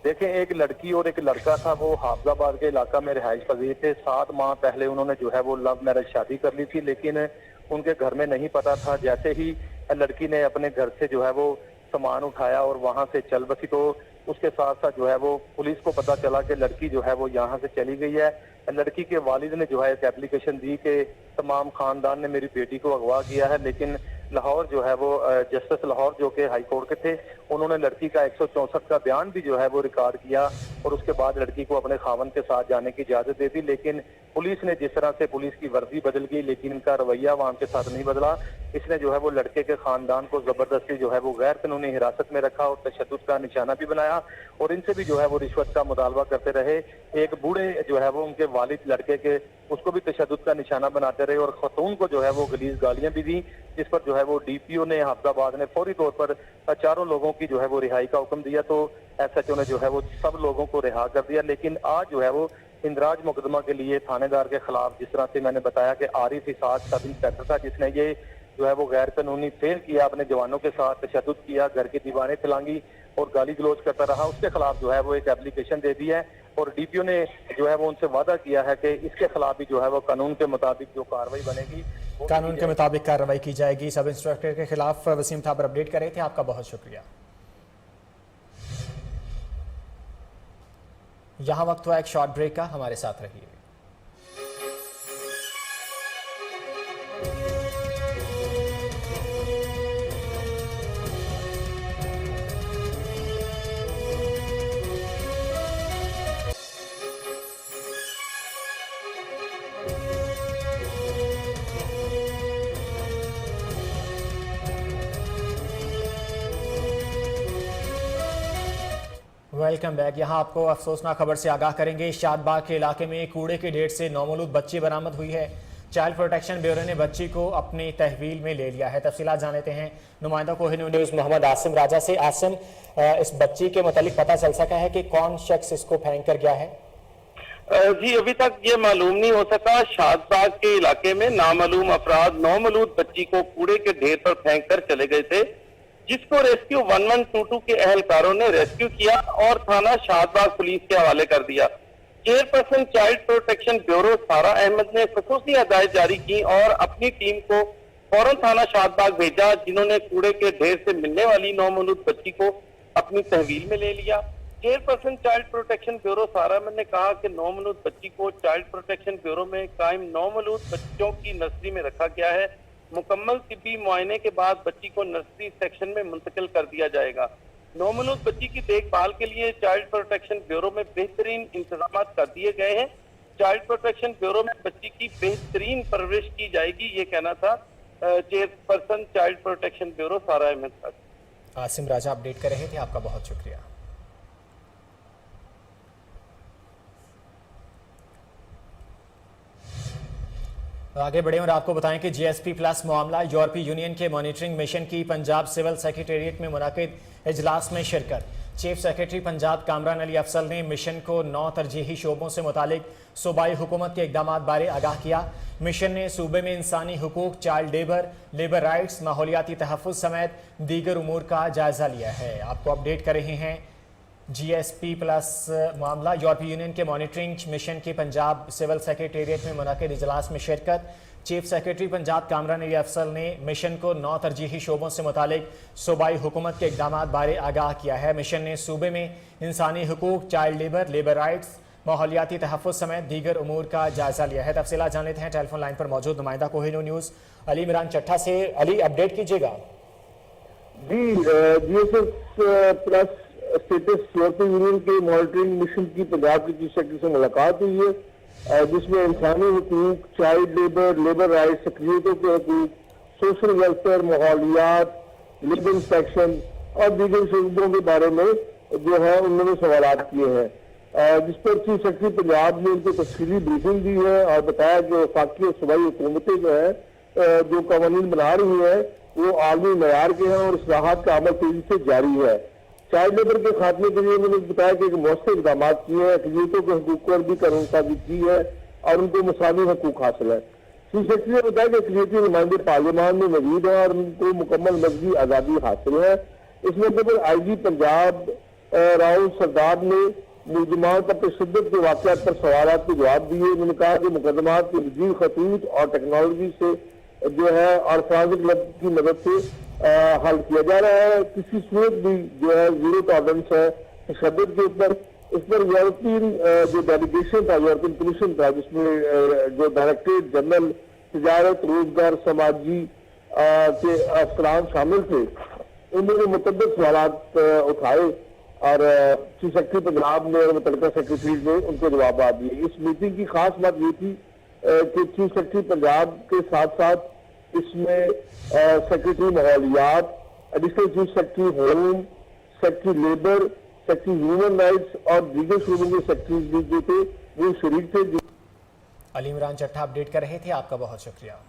देखें, एक लड़की और एक लड़का था, वो हाफिजाबाद के इलाका में रिहाइश पजीर थे। 7 माह पहले उन्होंने जो है वो लव मैरिज शादी कर ली थी, लेकिन उनके घर में नहीं पता था। जैसे ही लड़की ने अपने घर से जो है वो सामान उठाया और वहां से चल बसी। तो उसके साथ साथ जो है वो पुलिस को पता चला कि लड़की जो है वो यहाँ से चली गई है। लड़की के वालिद ने जो है एक एप्लीकेशन दी कि तमाम खानदान ने मेरी बेटी को अगवा किया है, लेकिन लाहौर जो है वो जस्टिस लाहौर जो कि हाई कोर्ट के थे, उन्होंने लड़की का 164 का बयान भी जो है वो रिकॉर्ड किया और उसके बाद लड़की को अपने खावन के साथ जाने की इजाजत दे दी। लेकिन पुलिस ने जिस तरह से पुलिस की वर्दी बदल गई, लेकिन इनका रवैया अवाम के साथ नहीं बदला। इसने जो है वो लड़के के खानदान को जबरदस्ती जो है वो गैर कानूनी हिरासत में रखा और तशद्दुद का निशाना भी बनाया और इनसे भी जो है वो रिश्वत का मुतालबा करते रहे। एक बूढ़े जो है वो उनके वालिद लड़के के, उसको भी तशद्दुद का निशाना बनाते रहे और खतून को जो है वो गलीज गालियां भी दी, जिस पर जो है वो डीपीओ ने हाफजाबाद ने फौरी तौर पर चारों लोगों की जो है वो रिहाई का हुक्म दिया। तो एसएचओ ने जो है वो सब लोगों को रिहा कर दिया। लेकिन आज जो है वो इंदराज मुकदमा के लिए थानेदार के खिलाफ, जिस तरह से मैंने बताया कि आरिफ इसाक सब इंस्पेक्टर था जिसने ये जो है वो गैर कानूनी फेल किया, अपने जवानों के साथ तशद्दुद किया, घर की दीवारें फैलांगी और गाली गलौज करता रहा, उसके खिलाफ जो है वो एक एप्लीकेशन दे दी है और डीपीओ ने जो है वो उनसे वादा किया है कि इसके खिलाफ भी जो है वो कानून के मुताबिक जो कार्रवाई बनेगी, कानून के मुताबिक कार्रवाई की जाएगी। सब इंस्पेक्टर के खिलाफ वसीम थाबर अपडेट कर रहे थे, आपका बहुत शुक्रिया। यहां वक्त हुआ एक शॉर्ट ब्रेक का, हमारे साथ रहिए। Welcome back. यहाँ आपको अफसोसनाक खबर से आगाह करेंगे। शादबाग के इलाके में कूड़े के ढेर से नौमौलूद बच्ची बरामद हुई है। चाइल्ड प्रोटेक्शन ब्यूरो ने बच्ची को अपनी तहवील में ले लिया है। तफसीलात जान लेते हैं नुमाइंदा कोहिनूर न्यूज़ मोहम्मद आसिम राजा से। आसिम, इस बच्ची के मुतालिक पता चल सका है कि कौन शख्स इसको फेंक कर गया है? जी, अभी तक ये मालूम नहीं हो सका। शादबाग के इलाके में नामालूम अफराद नौमौलूद बच्ची को कूड़े के ढेर पर फेंक कर चले गए थे, जिसको रेस्क्यू 1122 के अहलकारों ने रेस्क्यू किया और थाना शादबाग पुलिस के हवाले कर दिया। चेयरपर्सन चाइल्ड प्रोटेक्शन ब्यूरो सारा अहमद ने खुसूसी हदायत जारी की और अपनी टीम को फौरन थाना शादबाग भेजा, जिन्होंने कूड़े के ढेर से मिलने वाली नौमौलूद बच्ची को अपनी तहवील में ले लिया। चेयरपर्सन चाइल्ड प्रोटेक्शन ब्यूरो सारा अहमद ने कहा कि नौमौलूद बच्ची को चाइल्ड प्रोटेक्शन ब्यूरो में कायम नौमौलूद बच्चों की नर्सरी में रखा गया है। मुकम्मल तिब्बी मुआयने के बाद बच्ची को नर्सरी सेक्शन में मुंतकिल कर दिया जाएगा। नौमौलूद बच्ची की देखभाल के लिए चाइल्ड प्रोटेक्शन ब्यूरो में बेहतरीन इंतजाम कर दिए गए हैं। चाइल्ड प्रोटेक्शन ब्यूरो में बच्ची की बेहतरीन परवरिश की जाएगी, ये कहना था चेयरपर्सन चाइल्ड प्रोटेक्शन ब्यूरो सारा अहमद का। आसिम राजा अपडेट कर रहे थे, आपका बहुत शुक्रिया। आगे बढ़े और आपको बताएं कि जीएसपी प्लस मामला यूरोपीय यूनियन के मॉनिटरिंग मिशन की पंजाब सिविल सेक्रेटेरिएट में मुनाकिद इजलास में शिरकत। चीफ सेक्रेटरी पंजाब कामरान अली अफसल ने मिशन को 9 तरजीही शोबों से मुतालिक सूबाई हुकूमत के इकदाम बारे आगाह किया। मिशन ने सूबे में इंसानी हुकूक, चाइल्ड लेबर, लेबर राइट्स, माहौलियाती तहफ़्फ़ुज़ समेत दीगर उमूर का जायजा लिया है। आपको अपडेट कर रहे हैं जीएसपी प्लस मामला यूरोपीय यूनियन के मॉनिटरिंग मिशन की पंजाब सिविल सेक्रेटेरिएट में मुनाकिद इजलास में शिरकत। चीफ सेक्रेटरी पंजाब कामरान अली अफसल ने मिशन को 9 तरजीही शोबों से मुतालिक सूबाई हुकूमत के इकदाम बारे आगाह किया है। मिशन ने सूबे में इंसानी हुकूक, चाइल्ड लेबर, लेबर राइट्स, माहौलियाती तहफ़्फ़ुज़ समेत दीगर उमूर का जायजा लिया है। तफसीलात जान लेते हैं टेलीफोन लाइन पर मौजूद नुमाइंदा कोहिनूर न्यूज़ अली इमरान चट्टा से। अली, अपडेट कीजिएगा। जी, जीएसएस प्लस स्टेटस यूरोपीय यूनियन के मॉनिटरिंग मिशन की पंजाब के चीफ सेक्रेटरी से मुलाकात हुई है, जिसमें इंसानी हुकूक, चाइल्ड लेबर, लेबर राइट्स, शख्सियतों के हकूक, सोशल वेलफेयर, माहौलियात, लेबर इंस्पेक्शन और दीगर शोबों के बारे में जो है उन्होंने सवाल किए हैं, जिस पर चीफ सेक्रेटरी पंजाब ने उनको तफसीली ब्रीफिंग दी है और बताया कि वफाकी और सूबाई हुकूमतें जो है जो कवानीन बना रही है वो आलमी मयार के हैं और इस्लाहात का अमल तेजी से जारी है। चाइल्ड लेबर के खात्मे के लिए उन्होंने बताया कि मौसम इकदाम किए हैं, अक़लियतों के हकूक़ पर भी कानून साजी की है और उनको मसावी हकूक़ हासिल है। चीफ सेक्रेटरी ने बताया कि अक़लियती नुमाइंदे पार्लियामान में मौजूद हैं और उनको मुकम्मल मजहबी आज़ादी हासिल है। इस मौके पर IG पंजाब राव सरदार ने मुलजमान पर तशद्दुद के वाक़यात पर सवालात के जवाब दिए। उन्होंने कहा कि मुकदमात के जदीद खतूत और टेक्नोलॉजी से जो है और फॉरेंसिक लैब की मदद से हल किया जा रहा है। किसी सूरत भी जो है जीरो टॉलरेंस है तशद्दुद के ऊपर। इस पर यूरोपियन जो डेलीगेशन था, यूरोपियन कमीशन था, जिसमें जो डायरेक्टरेट जनरल तजारत, रोजगार, समाजी के अफसरान शामिल थे, उन्होंने मुतअद्दिद सवालात उठाए और चीफ सेक्रेटरी पंजाब ने और मुतल्लिका सेक्रेटरीज ने उनको जवाब दिए। इस मीटिंग की खास बात ये थी कि चीफ सेक्रेटरी पंजाब के साथ साथ इसमें सेक्रेटरी माहौलियात, additional chief secretary home, secretary labour, secretary human rights और दीगर शोबों के सेक्रेटरीज भी जो थे वो शरीक थे। अली इमरान चट्टा अपडेट कर रहे थे, आपका बहुत शुक्रिया।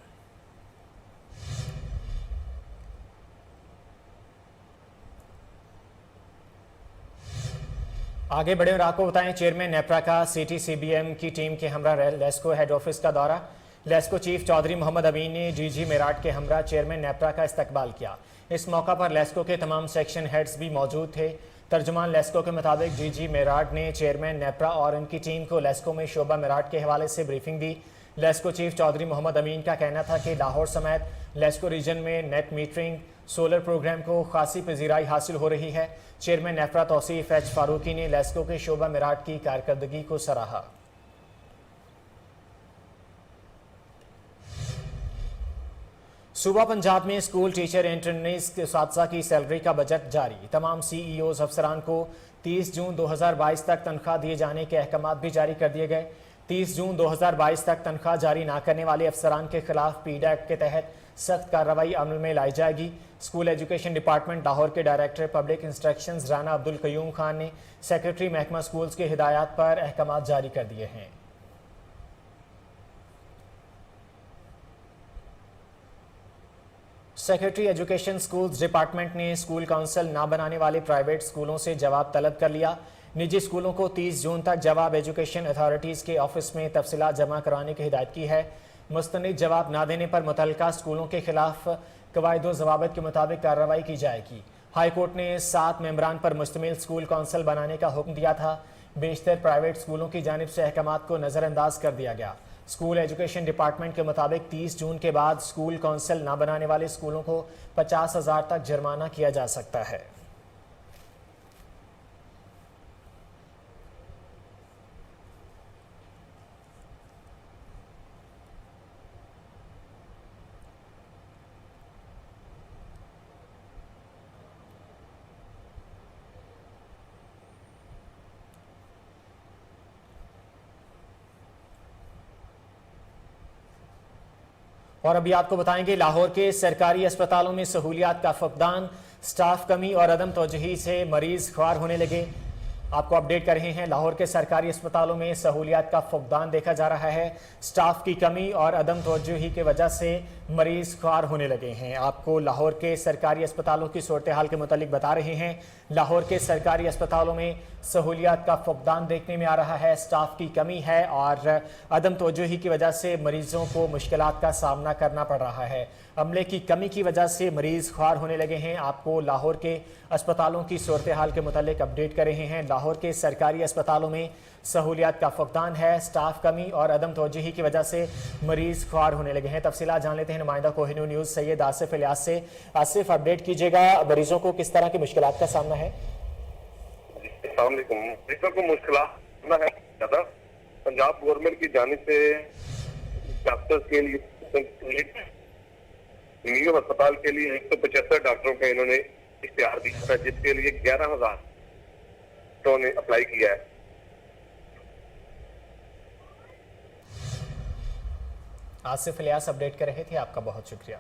आगे बढ़े और आपको बताएं, चेयरमैन नेप्रा का सिटी सीबीएम की टीम के हमरा लेस्को हेड ऑफिस का दौरा। लेस्को चीफ चौधरी मोहम्मद अमीन ने जीजी मेराट के हमरा चेयरमैन नेप्रा का इस्तकबाल किया। इस मौका पर लेस्को के तमाम सेक्शन हेड्स भी मौजूद थे। तर्जुमान लेस्को के मुताबिक जीजी मेराट ने चेयरमैन नेप्रा और उनकी टीम को लेस्को में शोबा मेराट के हवाले से ब्रीफिंग दी। लेस्को चीफ चौधरी मोहम्मद अमीन का कहना था कि लाहौर समेत लेस्को रीजन में नेट मीटरिंग सोलर प्रोग्राम को खासी पजीराई हासिल हो रही है। चेयरमैन नेफ्रा तौसीफ एच फारूकी ने लेस्को के शोबा मेराट की कारकर्दगी को सराहा। सूबा पंजाब में स्कूल टीचर इंटर्नीस के साथसा की सैलरी का बजट जारी। तमाम सीईओज अफसरान को 30 जून 2022 तक तनख्वाह दिए जाने के अहकाम भी जारी कर दिए गए। 30 जून 2022 तक तनख्वाह जारी ना करने वाले अफसरान के खिलाफ पीडैक के तहत सख्त कार्रवाई अमल में लाई जाएगी। स्कूल एजुकेशन डिपार्टमेंट लाहौर के director public instructions Rana Abdul Qayyum Khan ने सेक्रेटरी महकमा स्कूल्स के हिदायत पर अहकाम जारी कर दिए हैं। सेक्रेटरी एजुकेशन स्कूल्स डिपार्टमेंट ने स्कूल काउंसिल ना बनाने वाले प्राइवेट स्कूलों से जवाब तलब कर लिया। निजी स्कूलों को 30 जून तक जवाब एजुकेशन अथॉरिटीज़ के ऑफिस में तफसीलात जमा कराने की हिदायत की है। मुस्तनिद जवाब ना देने पर मुतल्लिका स्कूलों के खिलाफ कवायद व ज़वाबित के मुताबिक कार्रवाई की जाएगी। हाई कोर्ट ने 7 मेंबरान पर मुश्तमिल स्कूल काउंसिल बनाने का हुक्म दिया था। बेशतर प्राइवेट स्कूलों की जानिब से अहकाम को नज़रअंदाज कर दिया गया। स्कूल एजुकेशन डिपार्टमेंट के मुताबिक 30 जून के बाद स्कूल काउंसिल ना बनाने वाले स्कूलों को 50,000 तक जुर्माना किया जा सकता है। और अभी आपको बताएंगे, लाहौर के सरकारी अस्पतालों में सहूलियात का फकदान, स्टाफ कमी और अदम तवज्जुही से मरीज ख्वार होने लगे। आपको अपडेट कर रहे हैं, लाहौर के सरकारी अस्पतालों में सहूलियात का फकदान देखा जा रहा है। स्टाफ की कमी और अदम तवज्जुही की वजह से मरीज ख्वार होने लगे हैं। आपको लाहौर के सरकारी अस्पतालों की सूरत हाल के मुतालिक बता रहे हैं। लाहौर के सरकारी अस्पतालों में सहूलियात का फकदान देखने में आ रहा है। स्टाफ की कमी है और अदम तवज्जुही की वजह से मरीजों को मुश्किलात का सामना करना पड़ रहा है। अमले की कमी की वजह से मरीज ख्वार होने लगे हैं। आपको लाहौर के अस्पतालों की सूरत हाल के मुतालिक अपडेट कर रहे हैं। लाहौर के सरकारी अस्पतालों में सहूलियात का फकदान है। स्टाफ कमी और अदम तवज्जुही की वजह से मरीज ख्वार होने लगे हैं। तफसीलात जान लेते हैं नुमाइंदा कोहिनूर न्यूज़ सैयद आसिफ इलियास से। आसिफ, अपडेट कीजिएगा, मरीजों को किस तरह की मुश्किलात का सामना है? मरीजों को मुश्किलात है ज़्यादा। पंजाब गवर्नमेंट की जानिब से डॉक्टर्स के लिए मीडियम अस्पताल के लिए 175 डॉक्टरों का इन्होंने इख्तियार दिया था, जिसके लिए 11,000 डॉक्टरों ने अप्लाई किया है। आसिफ इलियास अपडेट कर रहे थे, आपका बहुत शुक्रिया।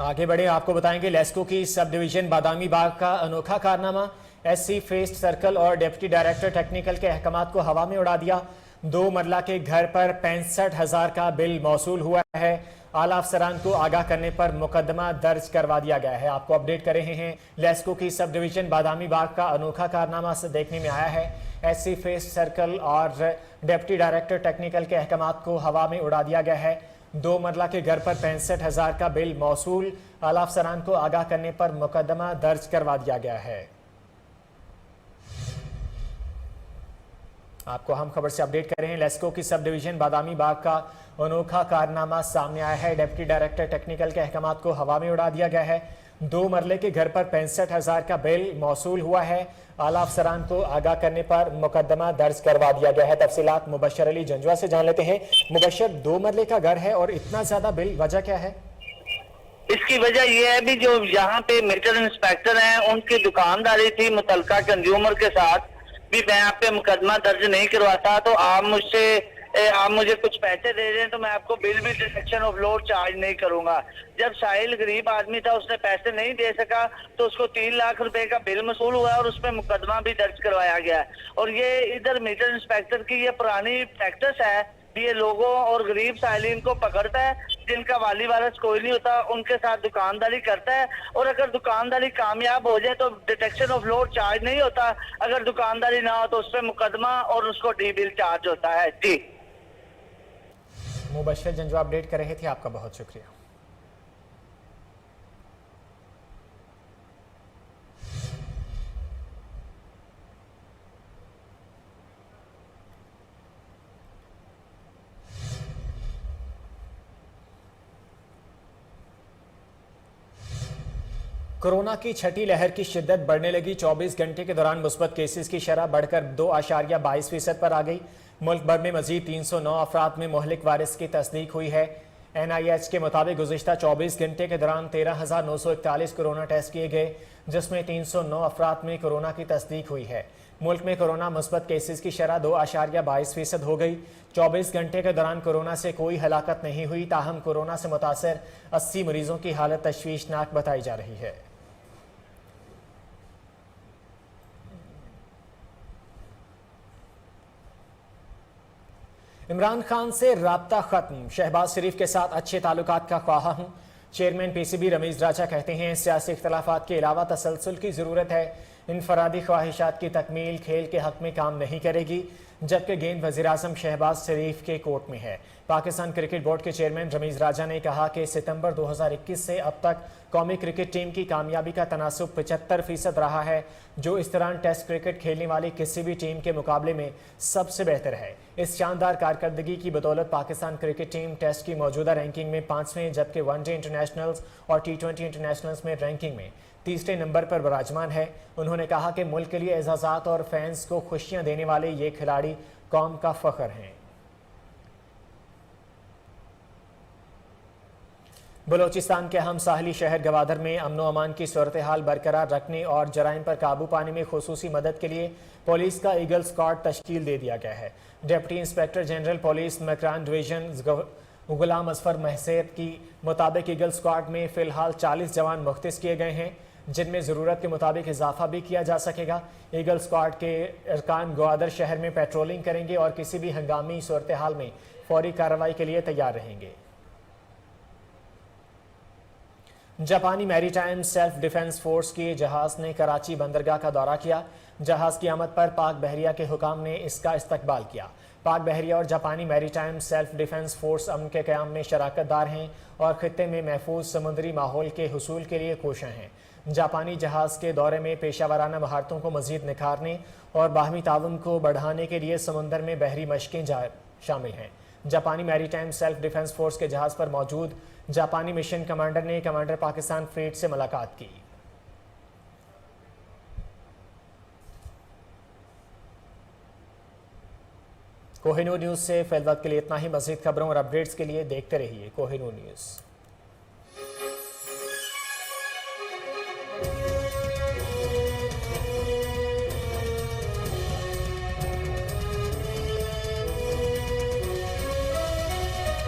आगे बढ़े, आपको बताएंगे लेस्को की सब डिवीजन बादामी बाग का अनोखा कारनामा। एससी फेस्ट सर्कल और डिप्टी डायरेक्टर टेक्निकल के अहकामात को हवा में उड़ा दिया। 2 मरला के घर पर 65,000 का बिल मौसूल हुआ है। आला अफसरान को आगाह करने पर मुकदमा दर्ज करवा दिया गया है। आपको अपडेट कर रहे हैं, लेस्को की सब डिवीजन बादामी बाग का अनोखा कारनामा से देखने में आया है। एससी फेस्ट सर्कल और डिप्टी डायरेक्टर टेक्निकल के अहकामात को हवा में उड़ा दिया गया है। 2 मरला के घर पर 65,000 का बिल मौसूल, आला अफसरान को आगाह करने पर मुकदमा दर्ज करवा दिया गया है। आपको हम खबर से अपडेट कर रहे हैं। लेस्को की सब डिवीजन बादामी बाग का अनोखा कारनामा सामने आया है। डिप्टी डायरेक्टर टेक्निकल के अहकामात को हवा में उड़ा दिया गया है। 2 मरले के घर पर 65,000 का बिल मौसूल हुआ है। आला अफसरान को आगाह करने पर मुकदमा दर्ज करवा दिया गया है। तफसीलात मुबशर अली जंजुआ से जान लेते हैं। मुबशर, 2 मरले का घर है और इतना ज्यादा बिल, वजह क्या है? इसकी वजह यह है भी जो यहाँ पे मीटर इंस्पेक्टर हैं उनकी दुकानदारी थी मुतलका कंज्यूमर के साथ भी मैं आप पे मुकदमा दर्ज नहीं करवाता तो आप मुझे कुछ पैसे दे दें तो मैं आपको बिल भी डिडक्शन ऑफ लोड चार्ज नहीं करूंगा। जब साहिल गरीब आदमी था, उसने पैसे नहीं दे सका तो उसको 3 लाख रुपए का बिल मसूल हुआ और उसमें मुकदमा भी दर्ज करवाया गया। और ये इधर मीटर इंस्पेक्टर की ये पुरानी प्रैक्टिस है, ये लोगों और गरीब साहिलीन को पकड़ता है जिनका वाली वारस कोई नहीं होता, उनके साथ दुकानदारी करता है। और अगर दुकानदारी कामयाब हो जाए तो डिटेक्शन ऑफ लोड चार्ज नहीं होता, अगर दुकानदारी ना हो तो उस पर मुकदमा और उसको डी बिल चार्ज होता है। जी, मुबशर जंजुआ अपडेट कर रहे थे, आपका बहुत शुक्रिया। कोरोना की छठी लहर की शिद्दत बढ़ने लगी। 24 घंटे के दौरान मुस्बत केसेस की शरह बढ़कर 2.22% पर आ गई। मुल्क भर में मजीद 309 अफराद में मोहलिक वायरस की तस्दीक हुई है। NIH के मुताबिक गुज़िश्ता 24 घंटे के दौरान 13,941 कोरोना टेस्ट किए गए, जिसमें 309 अफराद में कोरोना की तस्दीक हुई है। मुल्क में कोरोना मुस्बत केसेस की शरह 2.22% हो गई। 24 घंटे के दौरान कोरोना से कोई हलाकत नहीं हुई, ताहम कोरोना से मुतासर 80 मरीजों की हालत तशवीशनाक बताई जा रही है। इमरान खान से राब्ता खत्म, शहबाज शरीफ के साथ अच्छे ताल्लुकात का ख्वाहा हूं। चेयरमैन PCB रमीज राजा कहते हैं सियासी इख्तलाफात के अलावा तसलसल की ज़रूरत है। इनफरादी ख्वाहिशात की तकमील खेल के हक में काम नहीं करेगी, जबकि गेंद वज़ीर-ए-आज़म शहबाज शरीफ के कोर्ट में है। पाकिस्तान क्रिकेट बोर्ड के चेयरमैन रमीज राजा ने कहा कि सितंबर 2021 से अब तक कौमी क्रिकेट टीम की कामयाबी का तनासुब 75% रहा है, जो इस दौरान टेस्ट क्रिकेट खेलने वाली किसी भी टीम के मुकाबले में सबसे बेहतर है। इस शानदार कारकर्दगी की बदौलत पाकिस्तान क्रिकेट टीम टेस्ट की मौजूदा रैंकिंग में 5वें, जबकि वनडे इंटरनेशनल्स और T20 इंटरनेशनल्स में रैंकिंग में 3रे नंबर पर विराजमान है। उन्होंने कहा कि मुल्क के लिए एजाज़ात और फैंस को खुशियां देने वाले ये खिलाड़ी कौम का फख्र हैं। बलोचिस्तान के हम साहली शहर गवादर में अमनो अमान की सूरत हाल बरकरार रखने और जराइम पर काबू पाने में खुसूसी मदद के लिए पुलिस का ईगल स्क्वाड तश्कील दे दिया गया है। Deputy inspector general police Makran division Ghulam Asfar महसेत की मुताबिक ईगल स्क्वाड में फ़िलहाल 40 जवान मुख्तस किए गए हैं, जिनमें ज़रूरत के मुताबिक इजाफा भी किया जा सकेगा। ईगल स्क्वाड के अरकान ग्वादर शहर में पेट्रोलिंग करेंगे और किसी भी हंगामी सूरत हाल में फौरी कार्रवाई के लिए तैयार रहेंगे। जापानी मैरीटाइम सेल्फ डिफेंस फोर्स के जहाज ने कराची बंदरगाह का दौरा किया। जहाज की आमद पर पाक बहरिया के हुकाम ने इसका इस्तकबाल किया। पाक बहरिया और जापानी मैरीटाइम सेल्फ डिफेंस फोर्स अमन के क़याम में शराकतदार हैं और खित्ते में महफूज समुद्री माहौल के हुसूल के लिए कोशां हैं। जापानी जहाज के दौरे में पेशावराना महारतों को मजीद निखारने और बाहमी ताउन को बढ़ाने के लिए समुंदर में बहरी मशकें शामिल हैं। जापानी मैरीटाइम सेल्फ डिफेंस फोर्स के जहाज पर मौजूद जापानी मिशन कमांडर ने कमांडर पाकिस्तान फ्लीट से मुलाकात की। कोहिनूर न्यूज़ से फिलहाल के लिए इतना ही। मज़ीद खबरों और अपडेट्स के लिए देखते रहिए कोहिनूर न्यूज़।